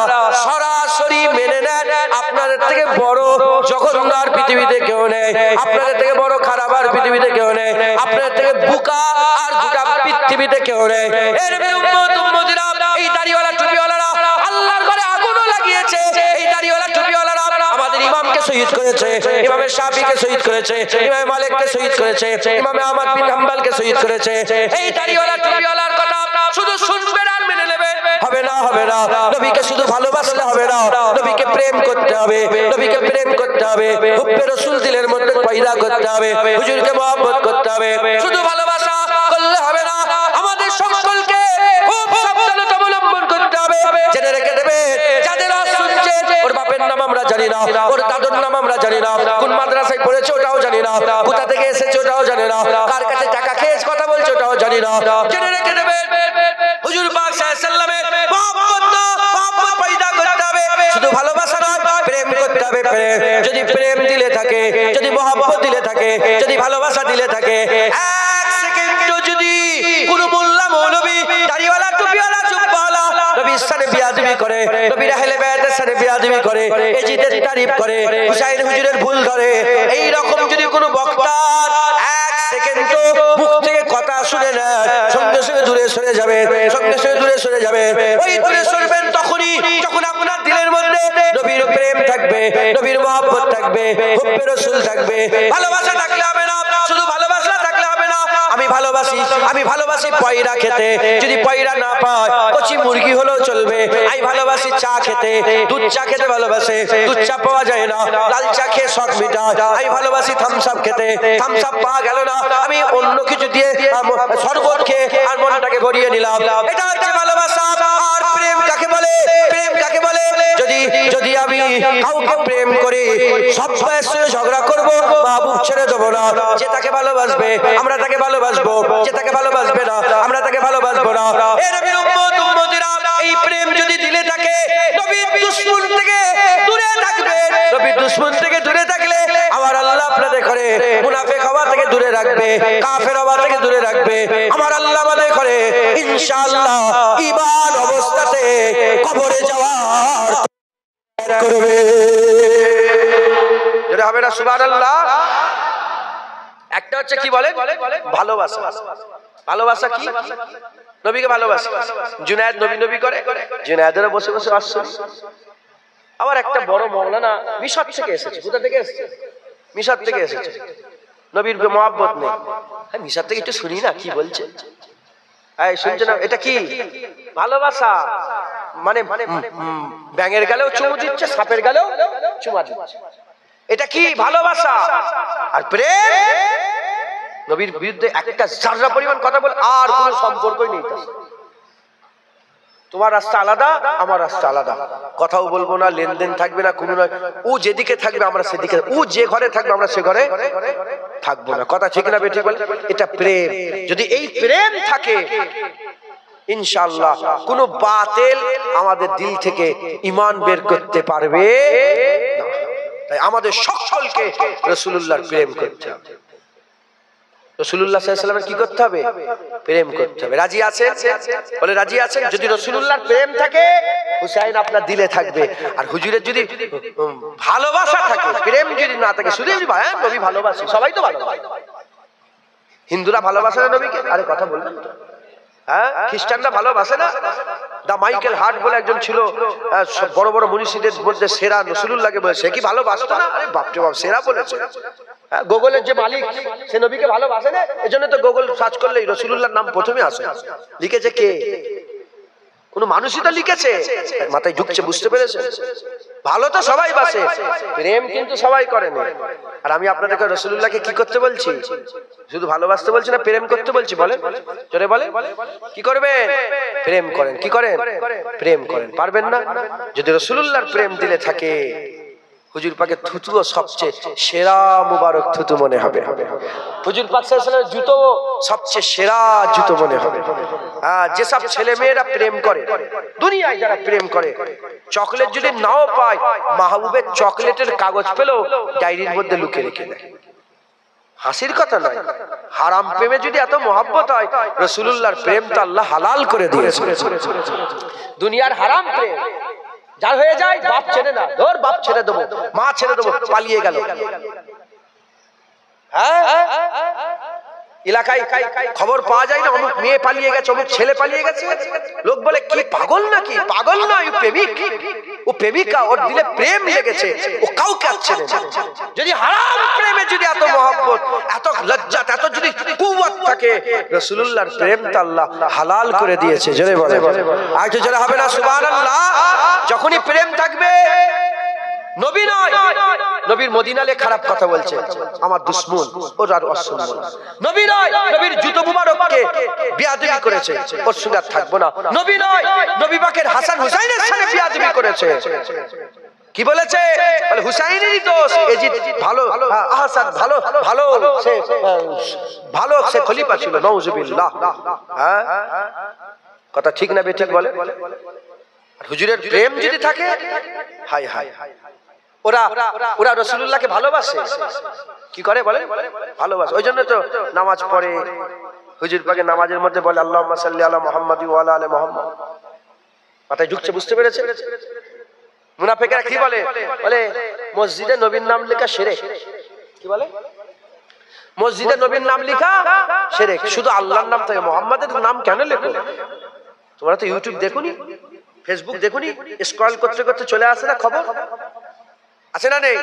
সরাসরি মেনে নেন, আপনাদের থেকে বড় জঘন্য আর পৃথিবীতে কেউ নেই, আপনাদের থেকে বড় খারাপ আর পৃথিবীতে কেউ নেই, আপনাদের থেকে বুকা আর দুটা পৃথিবীতে কেউ নেই। এর উম্মত উম্মতিরা, এই দাড়িওয়ালা টুপিওয়ালারা আল্লাহর ঘরে আগুনও লাগিয়েছে। এই দাড়িওয়ালা টুপিওয়ালারা আমাদের ইমামকে শহীদ করেছে, ইমামে শাফিকে শহীদ করেছে, ইমামে মালিককে শহীদ করেছে, ইমামে আহমদ বিন হাম্বলকে শহীদ করেছে। এই দাড়িওয়ালা টুপিওয়ালার কথা শুধু শুনবেন আর মেনে নেবেন, হবে না, হবে না। নবীকে শুধু ভালোবাসলে হবে না, নবীকে প্রেম করতে হবে, নবীকে প্রেম করতে হবে, হুব্বে রাসূল দিলের মধ্যে পয়দা করতে হবে, হুজুরকে মহব্বত করতে হবে। শুধু ভালোবাসা করলে হবে না, আমাদের সকলকে খুব সাবধানতা অবলম্বন করতে হবে। জেনে রেখে দেবে, যাদের শুনছে ওর বাপের নাম আমরা জানি না, ওর দাদুর নাম আমরা জানি না, কোন মাদ্রাসায় পড়েছে ওটাও জানি না, কোথা থেকে এসেছে ওটাও জানি না, কার কাছে টাকা খেয়ে কথা বলছে ওটাও জানি না। জেনে রেখে দেবে, হুজুর পাক সাল্লাল্লাহু আলাইহি ওয়াসাল্লামের যদি ভালোবাসা দিলে থাকে, এক সেকেন্ডও যদি কোন মোল্লা মৌলবী দাড়িওয়ালা টুপিওয়ালা জুব্বাওয়ালা নবীর সাথে বিয়াদবি করে, নবীর আহলে বায়াতের সাথে বিয়াদবি করে, এজিদের তারিফ করে, হুসাইন হুজুরের ভুল ধরে, এই রকম যদি কোনো বক্তা এক সেকেন্ডও মুখ থেকে কথা শুনে না, সঙ্গে সঙ্গে দূরে সরে যাবে, সঙ্গে সঙ্গে দূরে সরে যাবে। ওই দূরে সরবেন তখনই যখন আপনার দিলের মধ্যে নবীর প্রেম থাকবে, নবীর মহব্বত থাকবে, হুব্বে রাসূল থাকবে। ভালোবাসা থাকলে হবে না, শুধু ভালোবাসা থাকলে হবে না। আমি ভালোবাসি পয়রা খেতে, যদি পয়রা না পায় কচি মুরগি হলেও চলবে। আমি ভালোবাসি চা খেতে, দুধ চা খেতে ভালোবাসে, দুধ চা পাওয়া যায় না, লাল চা খেয়ে শখ মিটায়। আমি ভালোবাসি থামস আপ খেতে, থামস আপ পাওয়া গেল না, আমি অন্য কিছু দিয়ে শরবত খেয়ে আর মনটাকে ভরিয়ে নিলাম। এটা হচ্ছে ভালোবাসা। আর প্রেম কাকে বলে? প্রেম কাকে বলে? যদি আমি কাউকে প্রেম করি, সব বয়সে ঝগড়া করবো, মাহবুব ছেড়ে দেবো না। যে তাকে ভালোবাসবে আমরা তাকে ভালোবাসবো, যে তাকে ভালোবাসবে না আমরা তাকে ভালোবাসবো না। এ নবীর উম্মত উম্মতিরা, এই প্রেম যদি দিলে থাকে, নবীর দুশমন থেকে দূরে থাকবে। নবীর দুশমন থেকে দূরে থাকলে আমার আল্লাহ আপনাদের করে মুনাফিক হওয়া থেকে দূরে রাখবে, কাফের হওয়া থেকে দূরে রাখবে। আমার আল্লাহ আমাদের করে ইনশাআল্লাহ ঈমান অবস্থাতে কবরে যাওয়ার করবে। যেটা হবে না সুবহানাল্লাহ। একটা হচ্ছে কি বলে ভালোবাসা। ভালোবাসা কি? নবীকে ভালোবাসা। জুনায়েদ নবী নবী করে, জুনায়েদেরও বসে বসে আসছে। আবার একটা বড় মাওলানা মিশর থেকে এসেছে। কোথা থেকে এসেছে? মিশর থেকে এসেছে। নবীর মহব্বত নেই। হ্যাঁ, মিশর থেকে একটু শুনি না কি বলছে। এই শুনছেন না? এটা কি ভালোবাসা? মানে ব্যাঙের গালেও চুমু দিচ্ছে, সাপের গালেও চুমা দিচ্ছে। এটা কি ভালোবাসা? আর প্রেম? নবীর বিরুদ্ধে একটা জাররা পরিমাণ কথা বলে আর কোনো সম্পর্কই নেই তার। তোমার রাস্তা আলাদা, আমার রাস্তা আলাদা, কথাও বলবো না, লেনদেন থাকবে না, কোনো নয়। ও যেদিকে থাকবে আমরা সেদিকে, ও যে ঘরে থাকবে আমরা সে ঘরে থাকবো না। কথা ঠিক না বেঠিক বলে? এটা প্রেম। যদি এই প্রেম থাকে ইনশাআল্লাহ কোনো বাতিল আমাদের দিল থেকে ঈমান বের করতে পারবে না। তাই আমাদের সকলকে রাসূলুল্লাহর প্রেম করতে হবে। রাসূলুল্লাহ সাল্লাল্লাহু আলাইহি ওয়াসাল্লামের কি করতে হবে? প্রেম করতে হবে। রাজি আছেন? বলে রাজি আছেন? যদি রাসূলুল্লাহর প্রেম থাকে, হুসাইন আপনার দিলে থাকবে। আর হুজুরের যদি ভালোবাসা থাকে, প্রেম যদি না থাকে, শুধু ভাই নবী ভালোবাসি, সবাই তো ভালোবাসে। হিন্দুরা ভালোবাসে না নবীকে? আরে কথা বলবেন তো। হ্যাঁ, খ্রিস্টানরা ভালোবাসে না? দা মাইকেল হার্ট বলে একজন ছিল, বড় বড় মনীষীদের মধ্যে সেরা, রাসূলুল্লাহকে বলে সে কি ভালোবাসতো না? আরে বাপরে বাপ, সেরা বলেছে। গুগলের যে মালিক সে নবীকে ভালোবাসে না? এজন্য তো গুগল সার্চ করলেই রাসূলুল্লাহর নাম প্রথমে আসে। লিখেছে কে? কোন মানুষই তো লিখেছে, মাথায় ঢুকছে, বুঝতে পেরেছে? ভালো তো সবাই বাসে, প্রেম কিন্তু সবাই করে না। আর আমি আপনাদেরকে রাসূলুল্লাহকে কি করতে বলছি? শুধু ভালোবাসতে বলছি না, প্রেম করতে বলছি। বলেন জোরে বলেন, কি করবেন? প্রেম করেন। কি করেন? প্রেম করেন। পারবেন না? যদি রাসূলুল্লাহর প্রেম দিলে থাকে, হুজুর পাকের থুতুও সবচেয়ে সেরা মুবারক থুতু মনে হবে। হুজুর পাক সাল্লাল্লাহু আলাইহি ওয়াসাল্লামের জুতো সবচেয়ে সেরা জুতো মনে হবে। যেসব ছেলে মেয়েরা প্রেম করে, দুনিয়ায় যারা প্রেম করে, চকলেট যদি নাও পায়, মাহবুবের চকলেটের কাগজ পেলেও ডায়েরির মধ্যে লুকিয়ে রেখে দেয়। হাসির কথা নয়, হারাম প্রেমে যদি এত মহব্বত হয়, রাসূলুল্লাহর প্রেম তো আল্লাহ হালাল করে দিয়েছে। দুনিয়ার হারাম প্রেম যার হয়ে যায়, বাপ ছেড়ে না, ধর বাপ ছেড়ে দেবো, মা ছেড়ে দেবো, পালিয়ে গেল। হ্যাঁ, এলাকায় খবর পাওয়া যায় না, অমুক মেয়ে পালিয়ে গেছে, অমুক ছেলে পালিয়ে গেছে। লোক বলে কি পাগল নাকি? পাগল নয়, ও প্রেমিক, ও প্রেমিকা, ওর দিলে প্রেম লেগেছে, ও কাউকে ছেড়ে না। যদি হারাম প্রেমে যদি এত মহব্বত, এত লজ্জাত, এত যদি কুওয়াত থাকে, রাসূলুল্লাহর প্রেম তো আল্লাহ হালাল করে দিয়েছে। জোরে বলে, আর তো জোরে হবে না সুবহানাল্লাহ। যখনই প্রেম থাকবে, নবী নয়, নবীর মদিনালে খারাপ কথা বলছে, আমার দুশমন, ওর আর অসম্মান। নবী নয়, নবীর জুতো মুবারককে বেয়াদবি করেছে, ওর সঙ্গে থাকবো না। নবী নয়, নবী পাকের হাসান হুসাইনের সাথে বেয়াদবি করেছে। কি বলেছে? বলে হুসাইনেরই দোষ, এজিদ ভালো, হাসান ভালো, ভালো সে ভালো, সে খলিফা ছিল, নাউজুবিল্লাহ। হ্যাঁ, কথা ঠিক না বেঠিক বলে? হুজুরের প্রেম যদি থাকে, হায় হায়, ওরা ওরা রাসূলুল্লাহকে ভালোবাসে, কি করে বলে ভালোবাসে। ওই জন্য তো নামাজ পড়ে, হুজুর পাকের নামাজের মধ্যে বলে আল্লাহুম্মা সাল্লি আলা মুহাম্মাদ ওয়া আলা আলি মুহাম্মাদ। মাথায় ঢুকছে, বুঝতে পেরেছে? মুনাফিকরা কি বলে? বলে মসজিদে নবীর নাম লেখা শিরক। কি বলে? মসজিদে নবীর নাম লেখা শিরক। শুধু আল্লাহর নাম থাকে, মুহাম্মাদের নাম কেন লেখো? তোমরা তো ইউটিউব দেখোনি, ফেসবুক দেখোনি, স্ক্রল করতে করতে চলে আসে না খবর? আছে না নেই?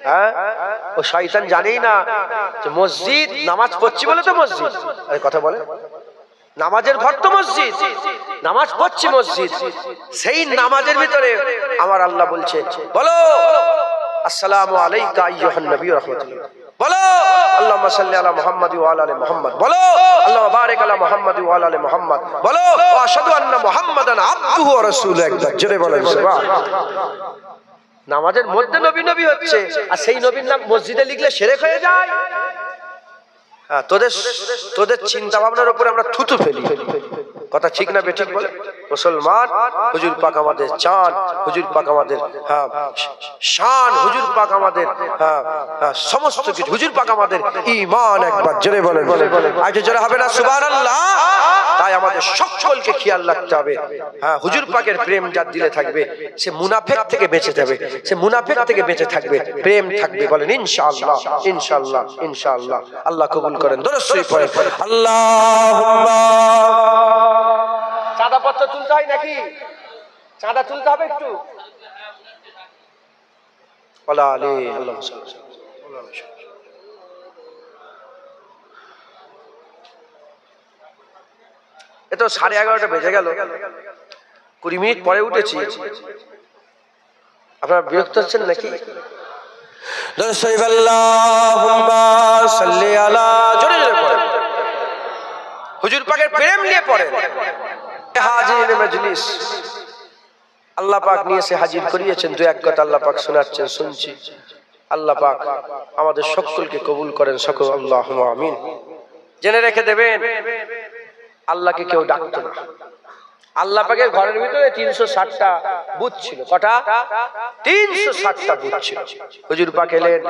হ্যাঁ, ও শয়তান জানেই না যে মসজিদ নামাজ পড়ছি বলে তো মসজিদ। আরে কথা বলে, নামাজের ঘর তো মসজিদ, নামাজ পড়ছি মসজিদ। সেই নামাজের ভিতরে আমার আল্লাহ বলছে বলো আসসালামু আলাইকা আইয়ুহান নবী ওয়া রাহমাতুল্লাহ, বলো আল্লাহুম্মা সাল্লি আলা মুহাম্মাদ ওয়া আলা আলি মুহাম্মাদ, বলো আল্লাহুম্মা বারিক আলা মুহাম্মাদ ওয়া আলা আলি মুহাম্মাদ, বলো ওয়া আশহাদু আন্না মুহাম্মাদান আবদুহু ওয়া রাসূলুহু। একবার জোরে বলেন সুবহানাল্লাহ। নামাজের মধ্যে নবী নবী হচ্ছে, আর সেই নবীর নাম মসজিদে লিখলে শিরক হয়ে যায়। হ্যাঁ, তোদের চিন্তা ভাবনার উপরে আমরা থুতু ফেলি। কথা ঠিক না বেঠিক বলে? মুসলমান, হুজুর পাক আমাদের চান, হুজুর পাক আমাদের শান, হুজুর পাক আমাদের সমস্ত কিছু, হুজুর পাক আমাদের ঈমান। একবার জোরে বলেন, আজ জোরে হবে না সুবহানাল্লাহ? তাই আমাদের সকলকে খেয়াল রাখতে হবে। হ্যাঁ, হুজুর পাকের প্রেম যার দিলে থাকবে সে মুনাফিক থেকে বেঁচে যাবে, সে মুনাফিক থেকে বেঁচে থাকবে, প্রেম থাকবে। বলেন ইনশাআল্লাহ, ইনশাআল্লাহ, ইনশাআল্লাহ। আল্লাহ কবুল করেন। দরুদ শরীফ পড়েন। আল্লাহুম্মা। চাঁদা পত্র তুলতে হয় নাকি? চাঁদা তুলতে হবে একটু। ওয়ালা আলী আল্লাহুম্মা সাল্লি। এ তো 11:30 বেজে গেল, 20 মিনিট পরে উঠেছি। আপনারা বিরক্ত হচ্ছেন নাকি? দরুদ শরীফ আল্লাহুম্মা সাল্লি আলা, জোরে জোরে পড়েন, হুজুর পাকের প্রেম নিয়ে পড়েন। হাজির মজলিস আল্লাহ পাক নিয়ে এসে হাজির করিয়েছেন, দু এক কথা আল্লাহ পাক শোনাচ্ছেন, শুনছি। আল্লাহ পাক আমাদের সকলকে কবুল করেন, সকল আল্লাহুম্মা আমিন। জেনে রেখে দেবেন, আল্লাহকে কেউ ডাকতো না। আল্লাহ পাকের ঘরের ভিতরে 360টা বুথ ছিল। কটা? 360টা বুথ ছিল। হুজুর পাক এলেন,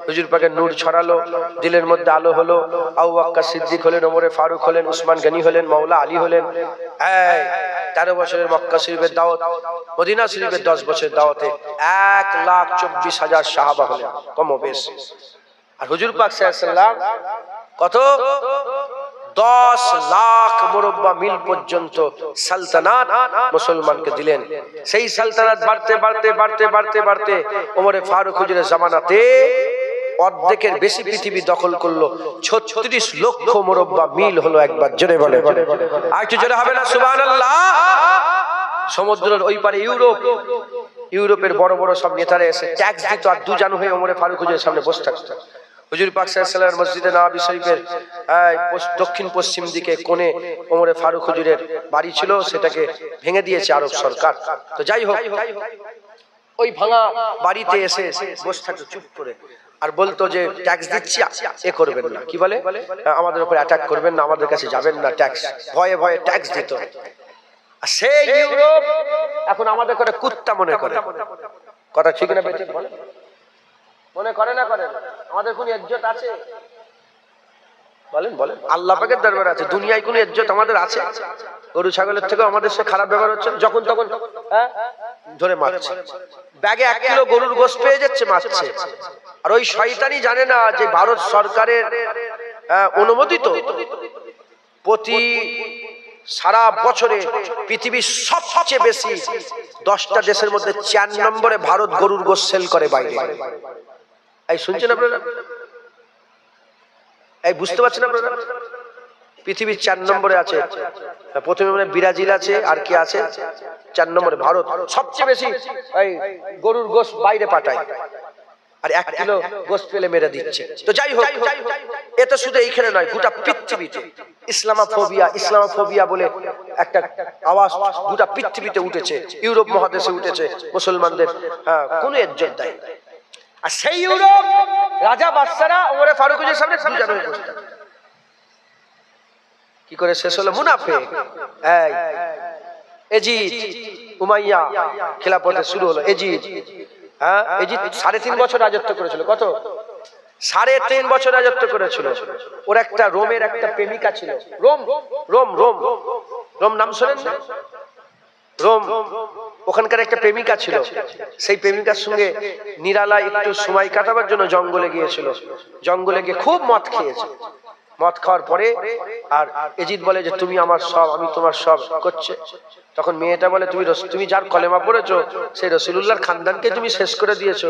হুজুর পাকের নূর ছড়ালো, দিলের মধ্যে আলো হলো। আবু বকর সিদ্দিক হলেন, ওমরে ফারুক হলেন, উসমান গনি হলেন, মাওলা আলী হলেন। 13 বছরের মক্কা শরীফের দাওয়াত, মদিনা শরীফের 10 বছরের দাওয়াতে 1,24,000 সাহাবা হলেন কমবেশ। আর হুজুর পাক সাল্লাল্লাহু আলাইহি ওয়াসাল্লাম কত? 10 লাখ মুরব্বা মিল পর্যন্ত সালতানাত মুসলমানকে দিলেন। সেই সালতানাত বাড়তে বাড়তে বাড়তে বাড়তে বাড়তে ওমরে ফারুক হুজুরের জামানাতে অর্ধেকের বেশি পৃথিবী দখল করলো। 36 লক্ষ মুরব্বা মিল হলো। একবার জোরে বলে, আর একটু জোরে হবে না সুবহানাল্লাহ? সমুদ্রের ওই পারে ইউরোপের বড় বড় সব নেতারা এসে ট্যাক্স দিত, আর দুজন হয়ে ওমরে ফারুক হুজুরের সামনে বসে থাকতো। হুজুর পাক সাল্লাল্লাহু আলাইহি ওয়াসাল্লাম মসজিদে নববী শরীফের দক্ষিণ পশ্চিম দিকে কোণে ওমরে ফারুক হুজুরের বাড়ি ছিল, সেটাকে ভেঙে দিয়েছে আরব সরকার। তো যাই হোক, ওই ভাঙা বাড়িতে এসে বসে থাকতো চুপ করে, আর বলতো যে ট্যাক্স দিচ্ছি, এ করবেন না, কি বলে, আমাদের উপর অ্যাটাক করবেন না, আমাদের কাছে যাবেন না, ট্যাক্স ভয়ে ভয়ে ট্যাক্স দিত। আর সেই ইউরোপ এখন আমাদের করে কুত্তা মনে করে। কথা ঠিক না বেঠিক বলে? মনে করে না করে? আমাদের কোন ইজ্জত আছে? বলেন বলেন। আল্লাহ পাকের দরবারে আছে, দুনিয়ায় কোন ইজ্জত আমাদের আছে? গরু ছাগলের থেকে আমাদের সাথে খারাপ ব্যবহার হচ্ছে, যখন তখন ধরে মারছে, ব্যাগে 1 কিলো গরুর গোশত পেয়ে যাচ্ছে, মারছে। আর ওই শয়তানি জানে না যে ভারত সরকারের অনুমোদিত প্রতি সারা বছরে পৃথিবীর সবচেয়ে বেশি 10টা দেশের মধ্যে 4 নম্বরে ভারত গরুর গোশত সেল করে বাইরে। এই শুনছেন আপনারা? এই বুঝতে পারছেন আপনারা? পৃথিবীর 4 নম্বরে আছে। প্রথমে মানে ব্রাজিল আছে, আর কি আছে? 4 নম্বরে ভারত সবচেয়ে বেশি এই গরুর গোশত বাইরে পাঠায়, আর 1 কিলো গোশত পেলে মেরে দিচ্ছে। তো যাই হোক, এটা শুধু এইখানে নয়, গোটা পৃথিবীতে ইসলামোফোবিয়া বলে একটা আওয়াজ গোটা পৃথিবীতে উঠেছে, ইউরোপ মহাদেশে উঠেছে। মুসলমানদের কোনো ইজ্জত দেয় না। আর সেই ইউরোপ রাজা বাদশারা ওমরে ফারুকের সামনে দুজন হয়ে বসে থাকে। কি করে শেষ হলো? মুনাফিক। এজিদ উমাইয়া খেলাফতে শুরু হলো। এজিদ হ্যাঁ, এজিদ 3.5 বছর রাজত্ব করেছিল। কত? 3.5 বছর রাজত্ব করেছিল। ওর একটা রোমের একটা প্রেমিকা ছিল। রোম রোম রোম রোম নাম শোনেন না? রোম, ওখানকার একটা প্রেমিকা ছিল। সেই প্রেমিকার সঙ্গে নিরালায় একটু সময় কাটাবার জন্য জঙ্গলে গিয়েছিল। জঙ্গলে গিয়ে খুব মদ খেয়েছে। মদ খাওয়ার পরে আর এজিদ বলে যে তুমি আমার সব, আমি তোমার সব করছে। তখন মেয়েটা বলে তুমি যার কলেমা পড়েছো সেই রাসূলুল্লাহর খানদানকে তুমি শেষ করে দিয়েছো,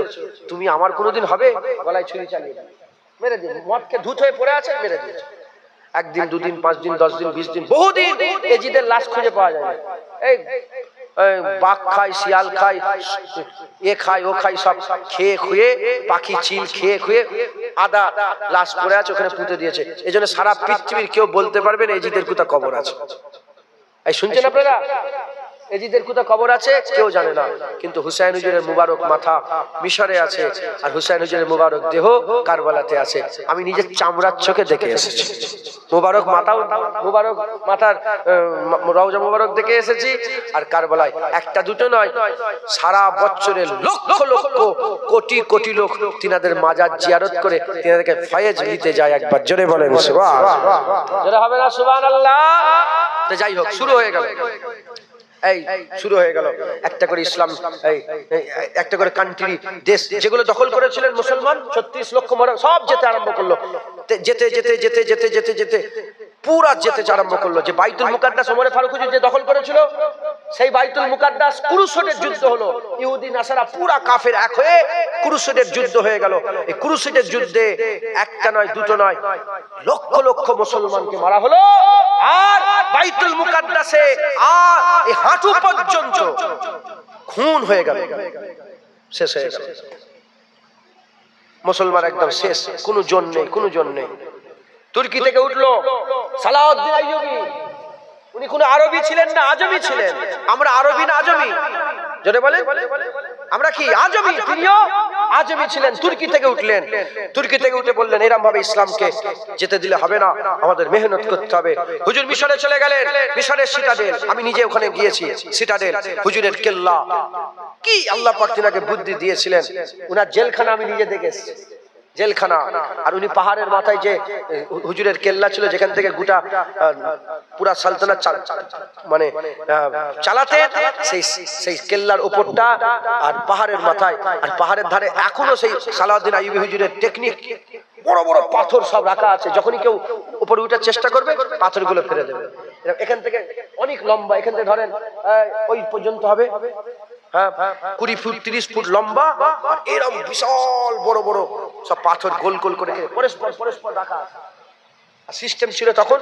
তুমি আমার কোনোদিন হবে? গলায় ছুরি চালিয়ে মেরে দিয়ে মদকে ধুত হয়ে পড়ে আছে, মেরে দিয়েছে। 1 দিন 2 দিন 5 দিন 10 দিন 20 দিন বহুদিন এজিদের লাশ খুঁজে পাওয়া যায়। এই বাঘ খায়, শিয়াল খায়, এ খায় ও খায়, সব খেয়ে খুয়ে, পাখি চিল খেয়ে খুয়ে আদা লাশ পড়ে আছে, ওখানে পুঁতে দিয়েছে। এই জন্য সারা পৃথিবীর কেউ বলতে পারবে না এজিদের কোথা কবর আছে। এই শুনছেন আপনারা? এজিদের কোথা কবর আছে কেউ জানে না, কিন্তু হুসাইন হুজুরের মুবারক মাথা মিশরে আছে, আর হুসাইন হুজুরের মুবারক দেহ কারবালাতে আছে। আমি নিজের চামড়ার চোখে দেখে এসেছি। মুবারক মাথার রওজা মুবারক দেখে এসেছি। আর কারবালায় একটা দুটো নয়, সারা বছরে লক্ষ লক্ষ কোটি কোটি লোক তিনাদের মাজার জিয়ারত করে তিনাদেরকে ফয়েজ নিতে যায়। একবার জোরে বলেন সুবহানাল্লাহ। জোরে হবে না সুবহানাল্লাহ? তো যাই হোক, শুরু হয়ে গেল। শুরু হয়ে গেল একটা করে ইসলাম, একটা করে কান্ট্রি, দেশ যেগুলো দখল করেছিলেন মুসলমান, 36 লক্ষ সব যেতে আরম্ভ করলো। যেতে যেতে যেতে যেতে যেতে যেতে পুরা যেতে আরম্ভ করলো। যে বাইতুল মুকাদ্দাস ওমর ফারুক হুজুর যে দখল করেছিল, সেই বাইতুল মুকাদ্দাস ক্রুসেডের যুদ্ধ হলো। ইহুদি নাসারা পুরা কাফের এক হয়ে ক্রুসেডের যুদ্ধ হয়ে গেল। এই ক্রুসেডের যুদ্ধে একটা নয় দুটো নয়, লক্ষ লক্ষ মুসলমানকে মারা হলো। আর বাইতুল মুকাদ্দাসে আর এই হাঁটু পর্যন্ত খুন হয়ে গেল, শেষ হয়ে গেল। মুসলমান একদম শেষ, কোনো জন নেই, কোনো জন নেই। তুর্কি থেকে উঠলো সালাউদ্দিন আইয়ুবী। উনি কোনো আরবি ছিলেন না, আজমি ছিলেন। আমরা আরবি না আজমি? যদি বলেন আমরা কি আজমি? তিনিও আজমি ছিলেন। তুর্কি থেকে উঠলেন। তুর্কি থেকে উঠে বললেন এরকম ভাবে ইসলামকে যেতে দিলে হবে না, আমাদের মেহনত করতে হবে। হুজুর মিশরে চলে গেলেন। মিশরের সিটাডেল, আমি নিজে ওখানে গিয়েছি। সিটাডেল হুজুরের কেল্লা, কি আল্লাহ পাক তিনাকে বুদ্ধি দিয়েছিলেন। উনার জেলখানা আমি নিজে দেখেছি, জেলখানা। আর উনি পাহাড়ের মাথায় যে হুজুরের কেল্লা ছিল, যেখান থেকে গোটা পুরা সালতানাত মানে চালাতে, সেই কেল্লার উপরটা আর পাহাড়ের মাথায় আর পাহাড়ের ধারে এখনো সেই সালাউদ্দিন আইয়ুবী হুজুরের টেকনিক, বড় বড় পাথর সব রাখা আছে। যখনই কেউ উপরে উঠার চেষ্টা করবে পাথরগুলো ফেলে দেবে। এখান থেকে অনেক লম্বা, এখান থেকে ধরেন ওই পর্যন্ত হবে 20 ফুট 30 ফুট লম্বা, আর এরকম বিশাল বড় বড় সব পাথর গোল গোল করে পরস্পর পরস্পর রাখা আছে। আর সিস্টেম ছিল তখন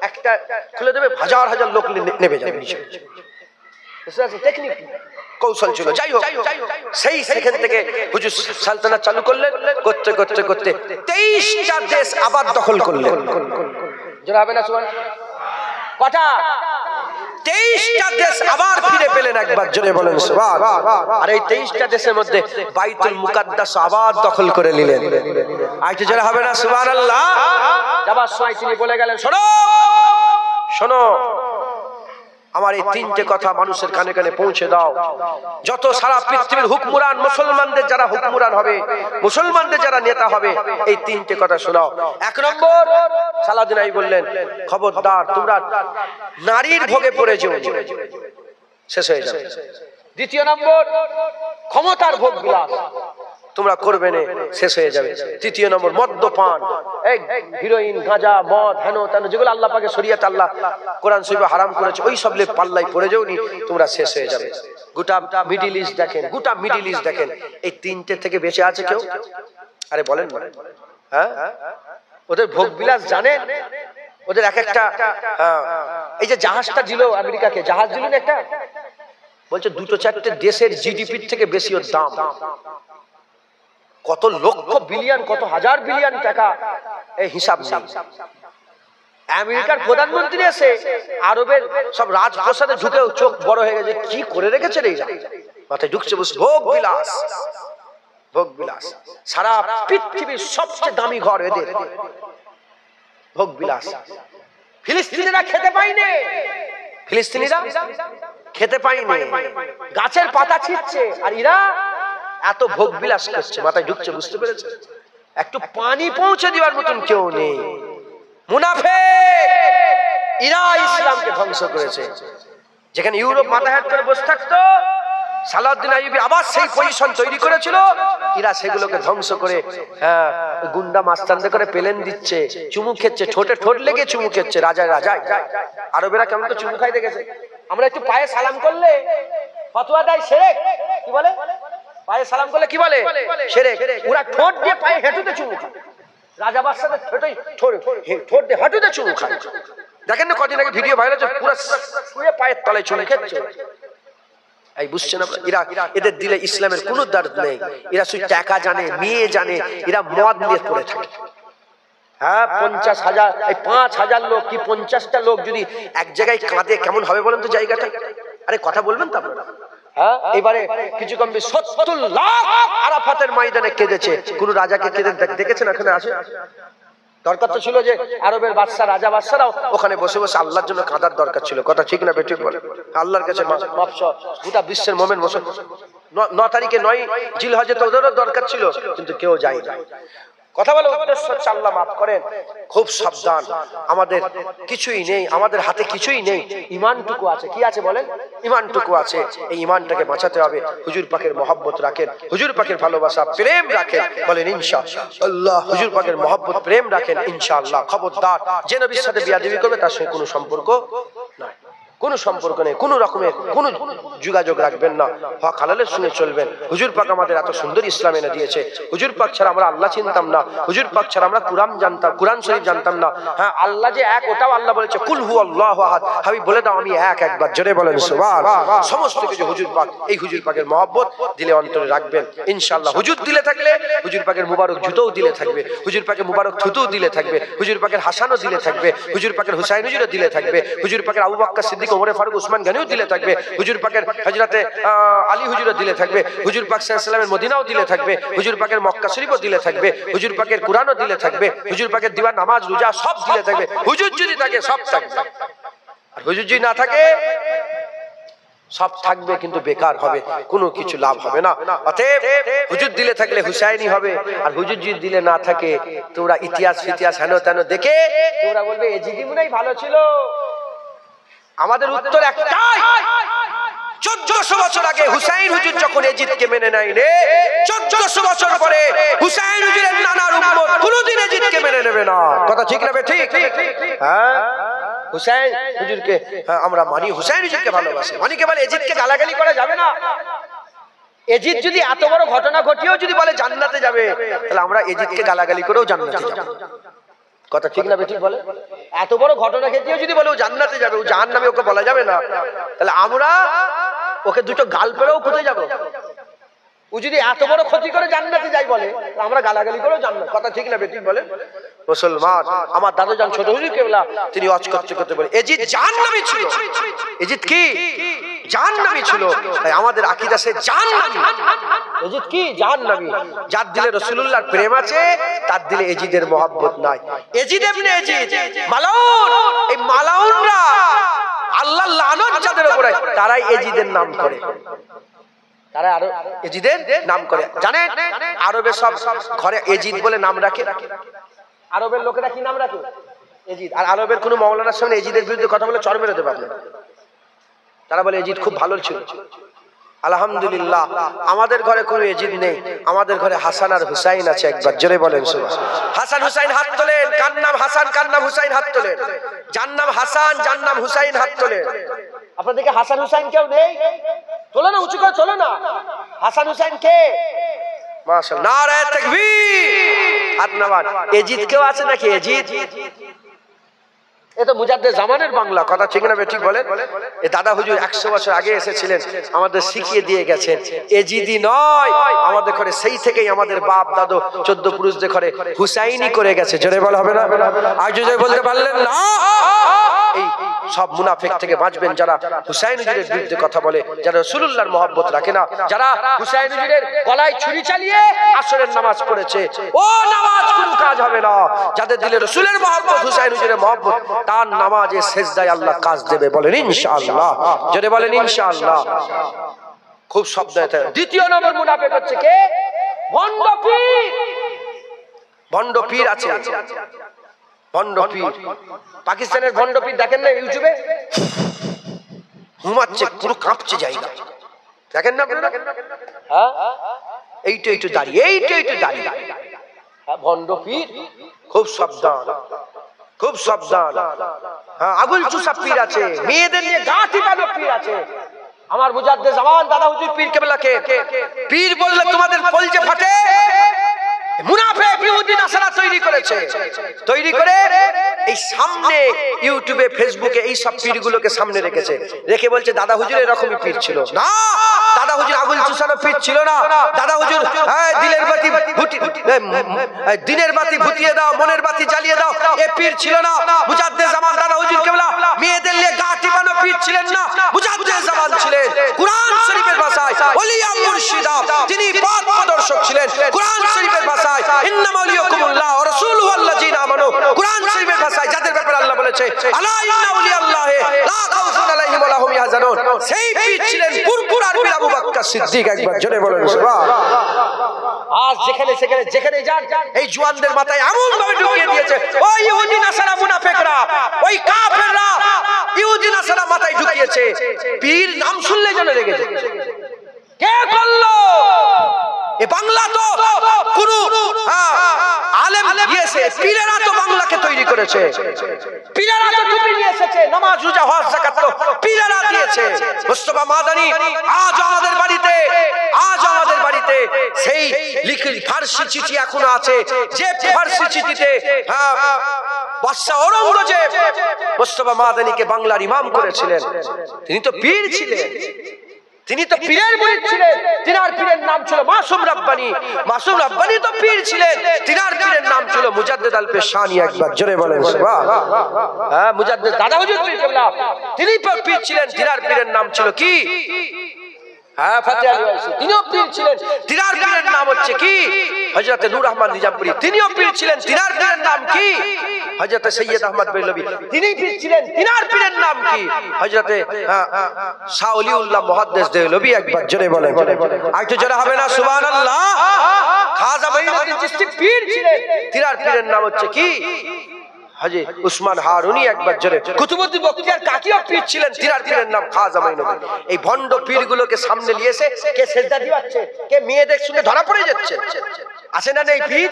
একটা খুলে দেবে, হাজার হাজার লোক নেমে যাবে নিচে। টেকনিক, কৌশল ছিল। যাই হোক, সেখান থেকে হুজুর সালতানাত চালু করলেন। করতে করতে করতে 23টা দেশ আবার দখল করলেন। যারা হবে না সুবহান, কটা? 23টা দেশ আবার ফিরে পেলেন। একবার জোরে বলেন সুবহান। আর এই 23টা দেশের মধ্যে বাইতুল মুকাদ্দাস আবার দখল করে নিলেন। আইতে যারা হবে না সুবহানাল্লাহ। যাবার সময় তিনি বলে গেলেন, শোনো শোনো, আমার এই 3টে কথা মানুষের কানে কানে পৌঁছে দাও। যত সারা পৃথিবীর হুকমরান, মুসলমানদের যারা হুকমরান হবে, মুসলমানদের যারা নেতা হবে, এই 3টে কথা শোনাও। 1 নম্বর, সালাউদ্দিন আইয়ুবী বললেন, খবরদার তোমরা নারীর ভোগে পড়ে যেও, শেষ হয়ে যাবে। 2 নম্বর, ক্ষমতার ভোগ বিলাস তোমরা করবে না, শেষ হয়ে যাবে। 3 নম্বর, মদ্যপান, হিরোইন, গাঁজা, মদ, হেন তেন, যেগুলো আল্লাহ পাকের শরীয়তে আল্লাহ কোরআন শরীফে হারাম করেছে, ওই সব পাল্লাই পড়ে যাওনি, তোমরা শেষ হয়ে যাবে। গোটা মিডল ইস্ট দেখেন, গোটা মিডল ইস্ট দেখেন, এই 3টে থেকে বেঁচে আছে কেউ? আরে বলেন না, হ্যাঁ? ওদের ভোগ বিলাস জানেন? ওদের এক একটা, এই যে জাহাজটা দিল আমেরিকাকে, জাহাজ দিল না একটা, বলছে 2-4টে দেশের জিডিপির থেকে বেশি ওর দাম। কত লক্ষ বিলিয়ন, কত হাজার বিলিয়ন টাকা, এই হিসাব নেই। আমেরিকার প্রধানমন্ত্রী এসে আরবের সব রাজপ্রাসাদে ঢুকে চোখ বড় হয়ে গেছে, কি করে রেখেছে রে, মাথায় ঢুকছে বসে ভোগ বিলাস, ভোগ বিলাস। সারা পৃথিবীর সবচেয়ে দামি ঘর এদের, ভোগ বিলাস। ফিলিস্তিনিরা খেতে পায়নি, ফিলিস্তিনিরা খেতে পায়নি, গাছের পাতা ছিঁড়ছে, আর ইরা এত ভোগ বিলাস করছে, মাথায় ঢুকছে, বুঝতে পেরেছে? একটু পানি পৌঁছে দেওয়ার মতন কেউ নেই। মুনাফিক এরা ইসলামকে ধ্বংস করেছে। যেখানে ইউরোপ মাথা হাত করে বসে থাকতো, সালাউদ্দিন আইয়ুবী আবার সেই পজিশন তৈরি করেছিল, এরা সেগুলোকে ধ্বংস করে গুন্ডা মাস্তানদের করে পেলেন দিচ্ছে, চুমু খেচ্ছে, ঠোঁটে ঠোঁট লেগে চুমু খেচ্ছে। রাজায় রাজায় আরবেরা কেমন তো চুমু খাই দেখেছে। আমরা একটু পায়ে সালাম করলে ফতোয়া দেয় শিরক, কি বলে? পায়ে সালাম করলে কি বলে? শিরক। ওরা ঠোঁট দিয়ে পায়ে হাঁটুতে চুমু খায়। রাজা বাদশাদের ঠোঁট দিয়ে হাঁটুতে চুমু খায়। দেখেন না কদিন আগে ভিডিও ভাইরাল হচ্ছে, পুরো শুয়ে পায়ের তলায় চুমু খেচ্ছে। এই বুঝছেন আপনারা, এরা এদের দিলে ইসলামের কোনো দরদ নেই। এরা শুধু টাকা জানে, মেয়ে জানে, এরা মদ নিয়ে পড়ে থাকে। হ্যাঁ, 50,000 এই 5,000 লোক কি 50টা লোক যদি এক জায়গায় কাঁদে কেমন হবে বলেন তো জায়গাটা? আরে কথা বলবেন তো আপনারা? হ্যাঁ, এবারে কিছু কম 70 লাখ আরাফাতের ময়দানে কেঁদেছে। কোন রাজাকে কেঁদে দেখেছেন? এখানে আসে? দরকার তো ছিল যে আরবের বাদশা, রাজা বাদশারাও ওখানে বসে বসে আল্লাহর জন্য কাঁদার দরকার ছিল। কথা ঠিক না বেঠিক বলে? আল্লাহর কাছে গোটা বিশ্বের মোমেন বসে 9 তারিখে 9 জিলহজে তো ওদেরও দরকার ছিল, কিন্তু কেউ যায় না। কথা বলে উদ্দেশ্য হচ্ছে আল্লাহ মাফ করেন, খুব সাবধান। আমাদের কিছুই নেই, আমাদের হাতে কিছুই নেই, ইমানটুকু আছে। কি আছে বলেন? ইমানটুকু আছে। এই ইমানটাকে বাঁচাতে হবে। হুজুর পাকের মহব্বত রাখেন, হুজুর পাকের ভালোবাসা প্রেম রাখেন, বলেন ইনশাআল্লাহ। হুজুর পাকের মহব্বত প্রেম রাখেন ইনশাআল্লাহ। খবরদার, যে নবীর সাথে বিয়াদবি করবে তার সঙ্গে কোনো সম্পর্ক নাই, কোনো সম্পর্ক নেই, কোনো রকমের কোনো যোগাযোগ রাখবেন না। হক হালালের সঙ্গে চলবেন। হুজুর পাক আমাদের এত সুন্দর ইসলাম এনে দিয়েছে। হুজুর পাক ছাড়া আমরা আল্লাহ চিনতাম না, হুজুর পাক ছাড়া আমরা কুরআন জানতাম, কুরআন শরীফ জানতাম না। হ্যাঁ, আল্লাহ যে এক, ওটাও আল্লাহ বলেছে কুল হু আল্লাহু আহাদ। হাবিব বলে দাও আমি এক, একবার জোরে বলেন সুবহানাল্লাহ। সমস্ত কিছু হুজুর পাক, এই হুজুর পাকের মহব্বত দিলে অন্তরে রাখবেন ইনশাআল্লাহ। হুজুর দিলে থাকলে হুজুর পাকের মুবারক জুতোও দিলে থাকবে, হুজুর পাকের মুবারক থুতুও দিলে থাকবে, হুজুর পাকের হাসানও দিলে থাকবে, হুজুর পাকের হুসাইন হুজুরও দিলে থাকবে, হুজুর পাকের আবু বকর সিদ্দিক, ওমর ফারুক, উসমান গনিও দিলে থাকবে, হুজুর পাকের হযরতে আলী হুজুরও দিলে থাকবে, হুজুর পাক সাল্লাল্লাহু আলাইহি ওয়াসাল্লামের মদিনাও দিলে থাকবে, হুজুর পাকের মক্কা শরীফও দিলে থাকবে, হুজুর পাকের কুরআনও দিলে থাকবে, হুজুর পাকের দিওয়ান নামাজ রোজা সব দিলে থাকবে। হুজুর যদি থাকে সব থাকবে, আর হুজুর যদি না থাকে সব থাকবে কিন্তু বেকার হবে, কোনো কিছু লাভ হবে না। অতএব হুজুর দিলে থাকলে হুসাইনি হবে, আর হুজুর যদি দিলে না থাকে তোমরা ইতিহাস ফিতিহাস হেন তেন দেখে তোমরা বলবে এজিদি মনেই ভালো ছিল। আমাদের উত্তর একটাই, 1400 বছর আগে হুসাইন হুজুর যখন এজিদকে মেনে নেয় রে, 1400 বছর পরে হুসাইন হুজুরের নানার উম্মত কোনদিন এজিদকে মেনে নেবে না। কথা ঠিক না ঠিক? হ্যাঁ, হুসাইন হুজুরকে আমরা মানি, হুসাইন হুজুরকে ভালোবাসি। অনেকে বলে এজিদকে গালাগালি করা যাবে না। এজিদ যদি এত বড় ঘটনা ঘটিয়েও যদি বলে জান্নাতে যাবে, তাহলে আমরা এজিদকে গালাগালি করেও জান্নাতে যাব। কথা ঠিক না বেঠিক বলে? এত বড় ঘটনা ঘটিয়েও যদি বলে ও জান্নাতে যাবে, ও জাহান্নামে, ওকে বলা যাবে না। তাহলে আমরা ওকে দুটো গাল পেরেও কোথায় যাব? ও যদি এত বড় ক্ষতি করে জান্নাতে যাই বলে, আমরা গালাগালি করেও জান্নাত। কথা ঠিক না বেঠিক বলে? মুসলমান, আমার দাদু জান ছোট হুজুর কেবলা তিনি ওয়াজ করতে করতে বলে এজিদ জাহান্নামী ছিল। এজিদ কি? জাহান্নামী ছিল। তাই আমাদের আকীদা সে জাহান্নামী। এজিদ কি? জাহান্নামী। যার দিলে রাসূলুল্লাহর প্রেম আছে তার দিলে এজিদের মহব্বত নাই। এজিদ ইবনে এজিদ মালাউন, এই মালাউনরা আল্লাহর লানত যাদের উপরে, তারাই এজিদের নাম করে, তারা আরো এজিদের নাম করে। জানেন আরবে সব ঘরে এজিদ বলে নাম রাখে। আরবের লোকেরা কি নাম রাখে? এজিদ। আর আরবের কোন মাওলানার সামনে এজিদের বিরুদ্ধে কথা বলে চড় মেরে দেবে। তারা বলে এজিদ খুব ভালো ছিল। আলহামদুলিল্লাহ, আমাদের ঘরে কোনো এজিদ নেই, আমাদের ঘরে হাসান আর হুসাইন আছে। একবার জোরে বলেন সুবহানাল্লাহ। হাসান হুসাইন হাত তোলেন। কার নাম হাসান, কার নাম হুসাইন? হাত তোলেন। যার নাম হাসান, যার নাম হুসাইন, হাত তোলেন। আপনাদেরকে হাসান হুসাইন কেউ নেই? চলো না, উঁচু করে চলো না। হাসান হুসাইন কে? মাশাআল্লাহ, নারায়ে তাকবীর। হাত নামান। এজিদ কেউ আছে নাকি? এজিদ এ তো মুজাদ্দেদ জামানের বাংলা। কথা ঠিক না ঠিক বলেন? এ দাদা হুজুর 100 বছর আগে এসেছিলেন, আমাদের শিখিয়ে দিয়ে গেছেন এজিদি নয়। আমাদের ঘরে সেই থেকেই আমাদের বাপ দাদু 14 পুরুষদের ঘরে হুসাইনি করে গেছে। জোরে বলা হবে না? আর জোরে বলতে পারলেন না? এই সব মুনাফিক থেকে বাঁচবেন যারা হুসাইন হুজুরের বিরুদ্ধে কথা বলে, যারা রাসূলুল্লাহর মহব্বত রাখে না, যারা হুসাইন হুজুরের গলায় ছুরি চালিয়ে আসরের নামাজ পড়েছে, ও নামাজ কোনো কাজ হবে না। যাদের দিলে রাসূলের মহব্বত, হুসাইন হুজুরের মহব্বত, তার নামাজে সেজদায় আল্লাহ কাজ দেবে। বলেন ইনশাআল্লাহ। জোরে বলেন ইনশাআল্লাহ। খুব শব্দ। দ্বিতীয় নম্বর মুনাফিক হচ্ছে কে? ভণ্ড পীর। ভণ্ড পীর আছে, ভণ্ড পীর। পাকিস্তানের ভণ্ড পীর দেখেন না ইউটিউবে, ঘুমাচ্ছে, পুরো কাঁপছে জায়গা, দেখেন না? হ্যাঁ, এইটা দাঁড়িয়ে, এইটা দাঁড়িয়ে। ভণ্ড পীর, খুব সাবধান, খুব সাবধান। হ্যাঁ, আগুল চুষা পীর আছে, মেয়েদের নিয়ে গা টিপানো পীর আছে। আমার মুজাদ্দেদ জামান দাদা হুজুর পীর কেবলাকে পীর বললে তোমাদের কলজে ফাটে। মুনাফিক ইহুদি নাসারা তৈরি করেছে, তৈরি করে এই সামনে ইউটিউবে ফেসবুকে এই সব পীরগুলোকে সামনে রেখেছে, রেখে বলছে দাদা হুজুর এরকমই পীর ছিল। না, দাদা হুজুর আগুল চুষানো পীর ছিল না। দাদা হুজুর দিনের বাতি ভুতিয়ে দাও, মনের বাতি জ্বালিয়ে দাও, এ পীর ছিল না। মুজাদ্দেদ জামান দাদা হুজুর কেবলা মেয়েদের নিয়ে গা টিপানো পীর ছিলেন না। মুজাদ্দেদ জামান ছিলেন কুরআন শরীফের ভাষায় ওলিয়া মুর্শিদা, তিনি পথ প্রদর্শক ছিলেন। কুরআন শরীফের ভাষায় ইন্নামা ওয়ালিয়াকুমুল্লাহ ওয়া রাসূলুহু আল্লাযীনা আমানু, কুরআন শরীফের ভাষায় যাদের ব্যাপারে আল্লাহ বলেছে আলা ইন্না আউলিয়াল্লাহি লা খাউফুন আলাইহিম ওয়া লা হুম ইয়াহজানুন, সেই পীর ছিলেন পুরপুরার পীর আবু বকর সিদ্দিক। একবার জোরে বলেন সুবহানাল্লাহ। আজ যেখানে সেখানে যেখানে যান এই জওয়ানদের মাথায় এমন ভাবে ঢুকিয়ে দিয়েছে, ওই ইহুদি নাসারা মুনাফিকরা, ওই কাফেররা ইহুদি নাসারা মাথায় ঢুকিয়েছে। পীর নাম শুনলে যেন রেগে যায়। কে করলো? এ বাংলা তো কোন আলেম দিয়েছে, পীরেরা তো বাংলাকে তৈরি করেছে, পীরেরা তো টুপি নিয়ে এসেছে, নামাজ রোজা হজ যাকাত তো পীরেরা দিয়েছে। মুস্তাফা মাদানী আজ আমাদের বাড়িতে, আজ আমাদের বাড়িতে সেই লিখিত ফারসি চিঠি এখনো আছে, যে ফারসি চিঠিতে বাদশা ঔরঙ্গজেব মুস্তাফা মাদানীকে বাংলার ইমাম করেছিলেন। তিনি তো পীর ছিলেন, তিনি তো পীরের মুরিদ ছিলেন। তিনার পীরের নাম ছিল মাসুম রাব্বানী। মাসুম রাব্বানী তো পীর ছিলেন, তিনার পীরের নাম ছিল মুজাদ্দেদ আল পেশানি। একবার জোরে বলেন সুবহানাল্লাহ। হ্যাঁ, মুজাদ্দেদ দাদা হুজুর পীর কেবলা তিনি পীর ছিলেন, তিনার পীরের নাম ছিল কি? হ্যাঁ, ফাতেহ আলী ওয়াইসি, তিনিও পীর ছিলেন, তিনার পীরের নাম হচ্ছে কি? হযরত নূর আহমদ নিজামপুরী, তিনিও পীর ছিলেন, তিনার পীরের নাম কি? হযরত সৈয়দ আহমদ বেরলভী, তিনি পীর ছিলেন, তিনার পীরের নাম কি? হযরত শাহ ওলিউল্লাহ মুহাদ্দিস দেহলভী। একবার জোরে বলেন, আরেকটু জোরে হবে না সুবহানাল্লাহ? খাজা মঈনুদ্দিন চিশতি পীর ছিলেন, তিনার পীরের নাম হচ্ছে কি? হাজী উসমান হারুনি। একবার জোরে। কুতুবউদ্দিন বখতিয়ার কাকিও পীর ছিলেন, তিনার পীরের নাম খাজা মঈনুদ্দিন। এই ভণ্ড পীরগুলোকে সামনে নিয়েছে, কে সেজদা দিওয়াচ্ছে, কে মেয়েদের সঙ্গে ধরা পড়ে যাচ্ছে। আছে না নেই পীর?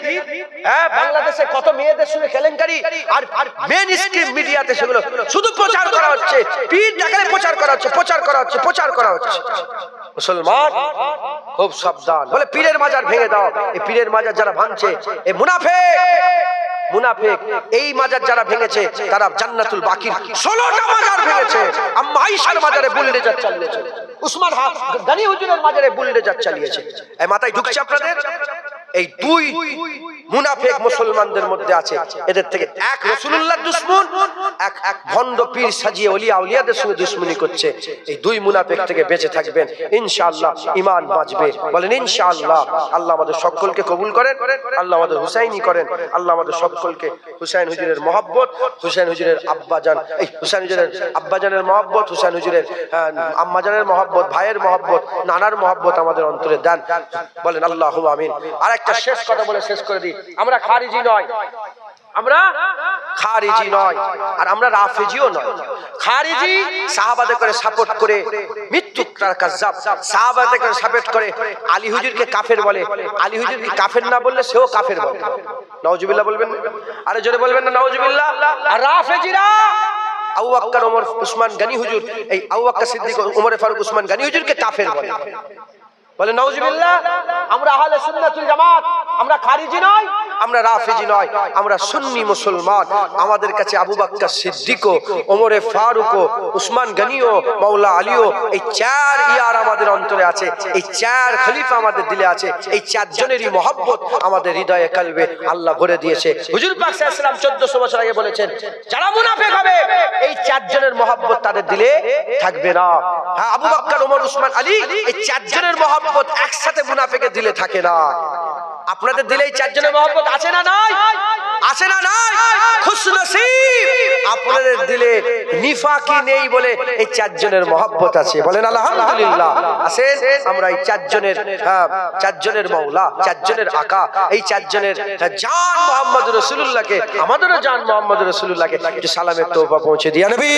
হ্যাঁ, বাংলাদেশে কত মেয়েদের সঙ্গে কেলেঙ্কারি, আর মেইন স্ট্রিম মিডিয়াতে সেগুলো শুধু প্রচার করা হচ্ছে। পীর দেখালে প্রচার করা হচ্ছে, প্রচার করা হচ্ছে, প্রচার করা হচ্ছে। মুসলমান খুব সাবধান। বলে পীরের মাজার ভেঙে দাও। এই পীরের মাজার যারা ভাঙছে এ মুনাফিক, মুনাফিক। এই মাজার যারা ভেঙেছে তারা জান্নাতুল বাকির 16টা মাজার ভেঙেছে। আম্মা আয়েশার মাজারে বুলডোজার চালিয়েছে, উসমান গনি হুজুরের মাজারে বুলডোজার চালিয়েছে। এই মাথায় ঢুকছে আপনাদের? এই দুই মুনাফিক মুসলমানদের মধ্যে আছে। এদের থেকে এক রাসূলুল্লাহর দুশমন, এক ভণ্ড পীর সাজিয়ে ওলিয়া আউলিয়াদের সঙ্গে দুশমনি করছে। এই দুই মুনাফিক থেকে বেঁচে থাকবেন, ইনশাআল্লাহ ঈমান বাঁচবে। বলেন ইনশাআল্লাহ। আল্লাহ আমাদের সকলকে কবুল করেন, আল্লাহ আমাদের হুসাইনি করেন, আল্লাহ আমাদের সকলকে হুসাইন হুজুরের মহব্বত, হুসাইন হুজুরের আব্বাজান, এই হুসাইন হুজুরের আব্বাজানের মহব্বত, হুসাইন হুজুরের আম্মাজানের মহব্বত, ভাইয়ের মহব্বত, নানার মহব্বত আমাদের অন্তরে দেন। বলেন আল্লাহুম্মা আমিন। আর একটা শেষ কথা বলে শেষ করে দিই, আমরা খারিজি নয়, আমরা খারিজি নয়, আর আমরা রাফেজিও নয়। খারিজি সাহাবাদের করে সাপোর্ট করে, মৃত্যুকার কাজ্জাব, সাহাবাদের করে সাপোর্ট করে আলী হুজুরকে কাফের বলে। আলী হুজুরকে কাফের না বললে সেও কাফের বলে। নাউজুবিল্লাহ বলবেন, আরে জোরে বলবেন না নাউজুবিল্লাহ। আর রাফেজিরা আবু বকর, ওমর, উসমান গনি হুজুর, এই আবু বকর সিদ্দিক, ওমর ফারুক, উসমান গনি হুজুরকে কাফের বলে। বলে নাউজুবিল্লাহ। আমরা আহলে সুন্নাতুল জামাত, আমরা খারিজি নয়, আমরা রাফেজি নয়, আমরা সুন্নি মুসলমান। আমাদের কাছে আবু বকর সিদ্দিক, ওমর ফারুক, উসমান গনিও, মাওলা আলীও, এই চার ইয়ার আমাদের অন্তরে আছে, এই চার খলিফা আমাদের দিলে আছে। এই চারজনেরই মহব্বত আমাদের হৃদয়ে কলবে আল্লাহ ভরে দিয়েছে। হুজুর পাক সাল্লাল্লাহু আলাইহি ওয়াসাল্লাম 1400 বছর আগে বলেছেন, যারা মুনাফিক হবে এই চারজনের মহব্বত তাদের দিলে থাকবে না। হ্যাঁ, আবু বকর, ওমর, উসমান, আলী, এই চারজনের মহব্বত একসাথে মুনাফিকের দিলে থাকে না। আপনাদের দিলে এই চারজনের মহব্বত আছে না নাই? আছে। আছে না নাই? খুশনসিব আপনাদের দিলে নিফাকি নেই বলে এই চারজনের মহব্বত আছে। বলেন আলহামদুলিল্লাহ। আসেন আমরা এই চারজনের মাওলা, চারজনের আকা, এই চারজনের জান মুহাম্মদ রাসূলুল্লাহকে, আমাদেরও জান মুহাম্মদ রাসূলুল্লাহকে একটু সালামের তোহফা পৌঁছে দিয়া নবী।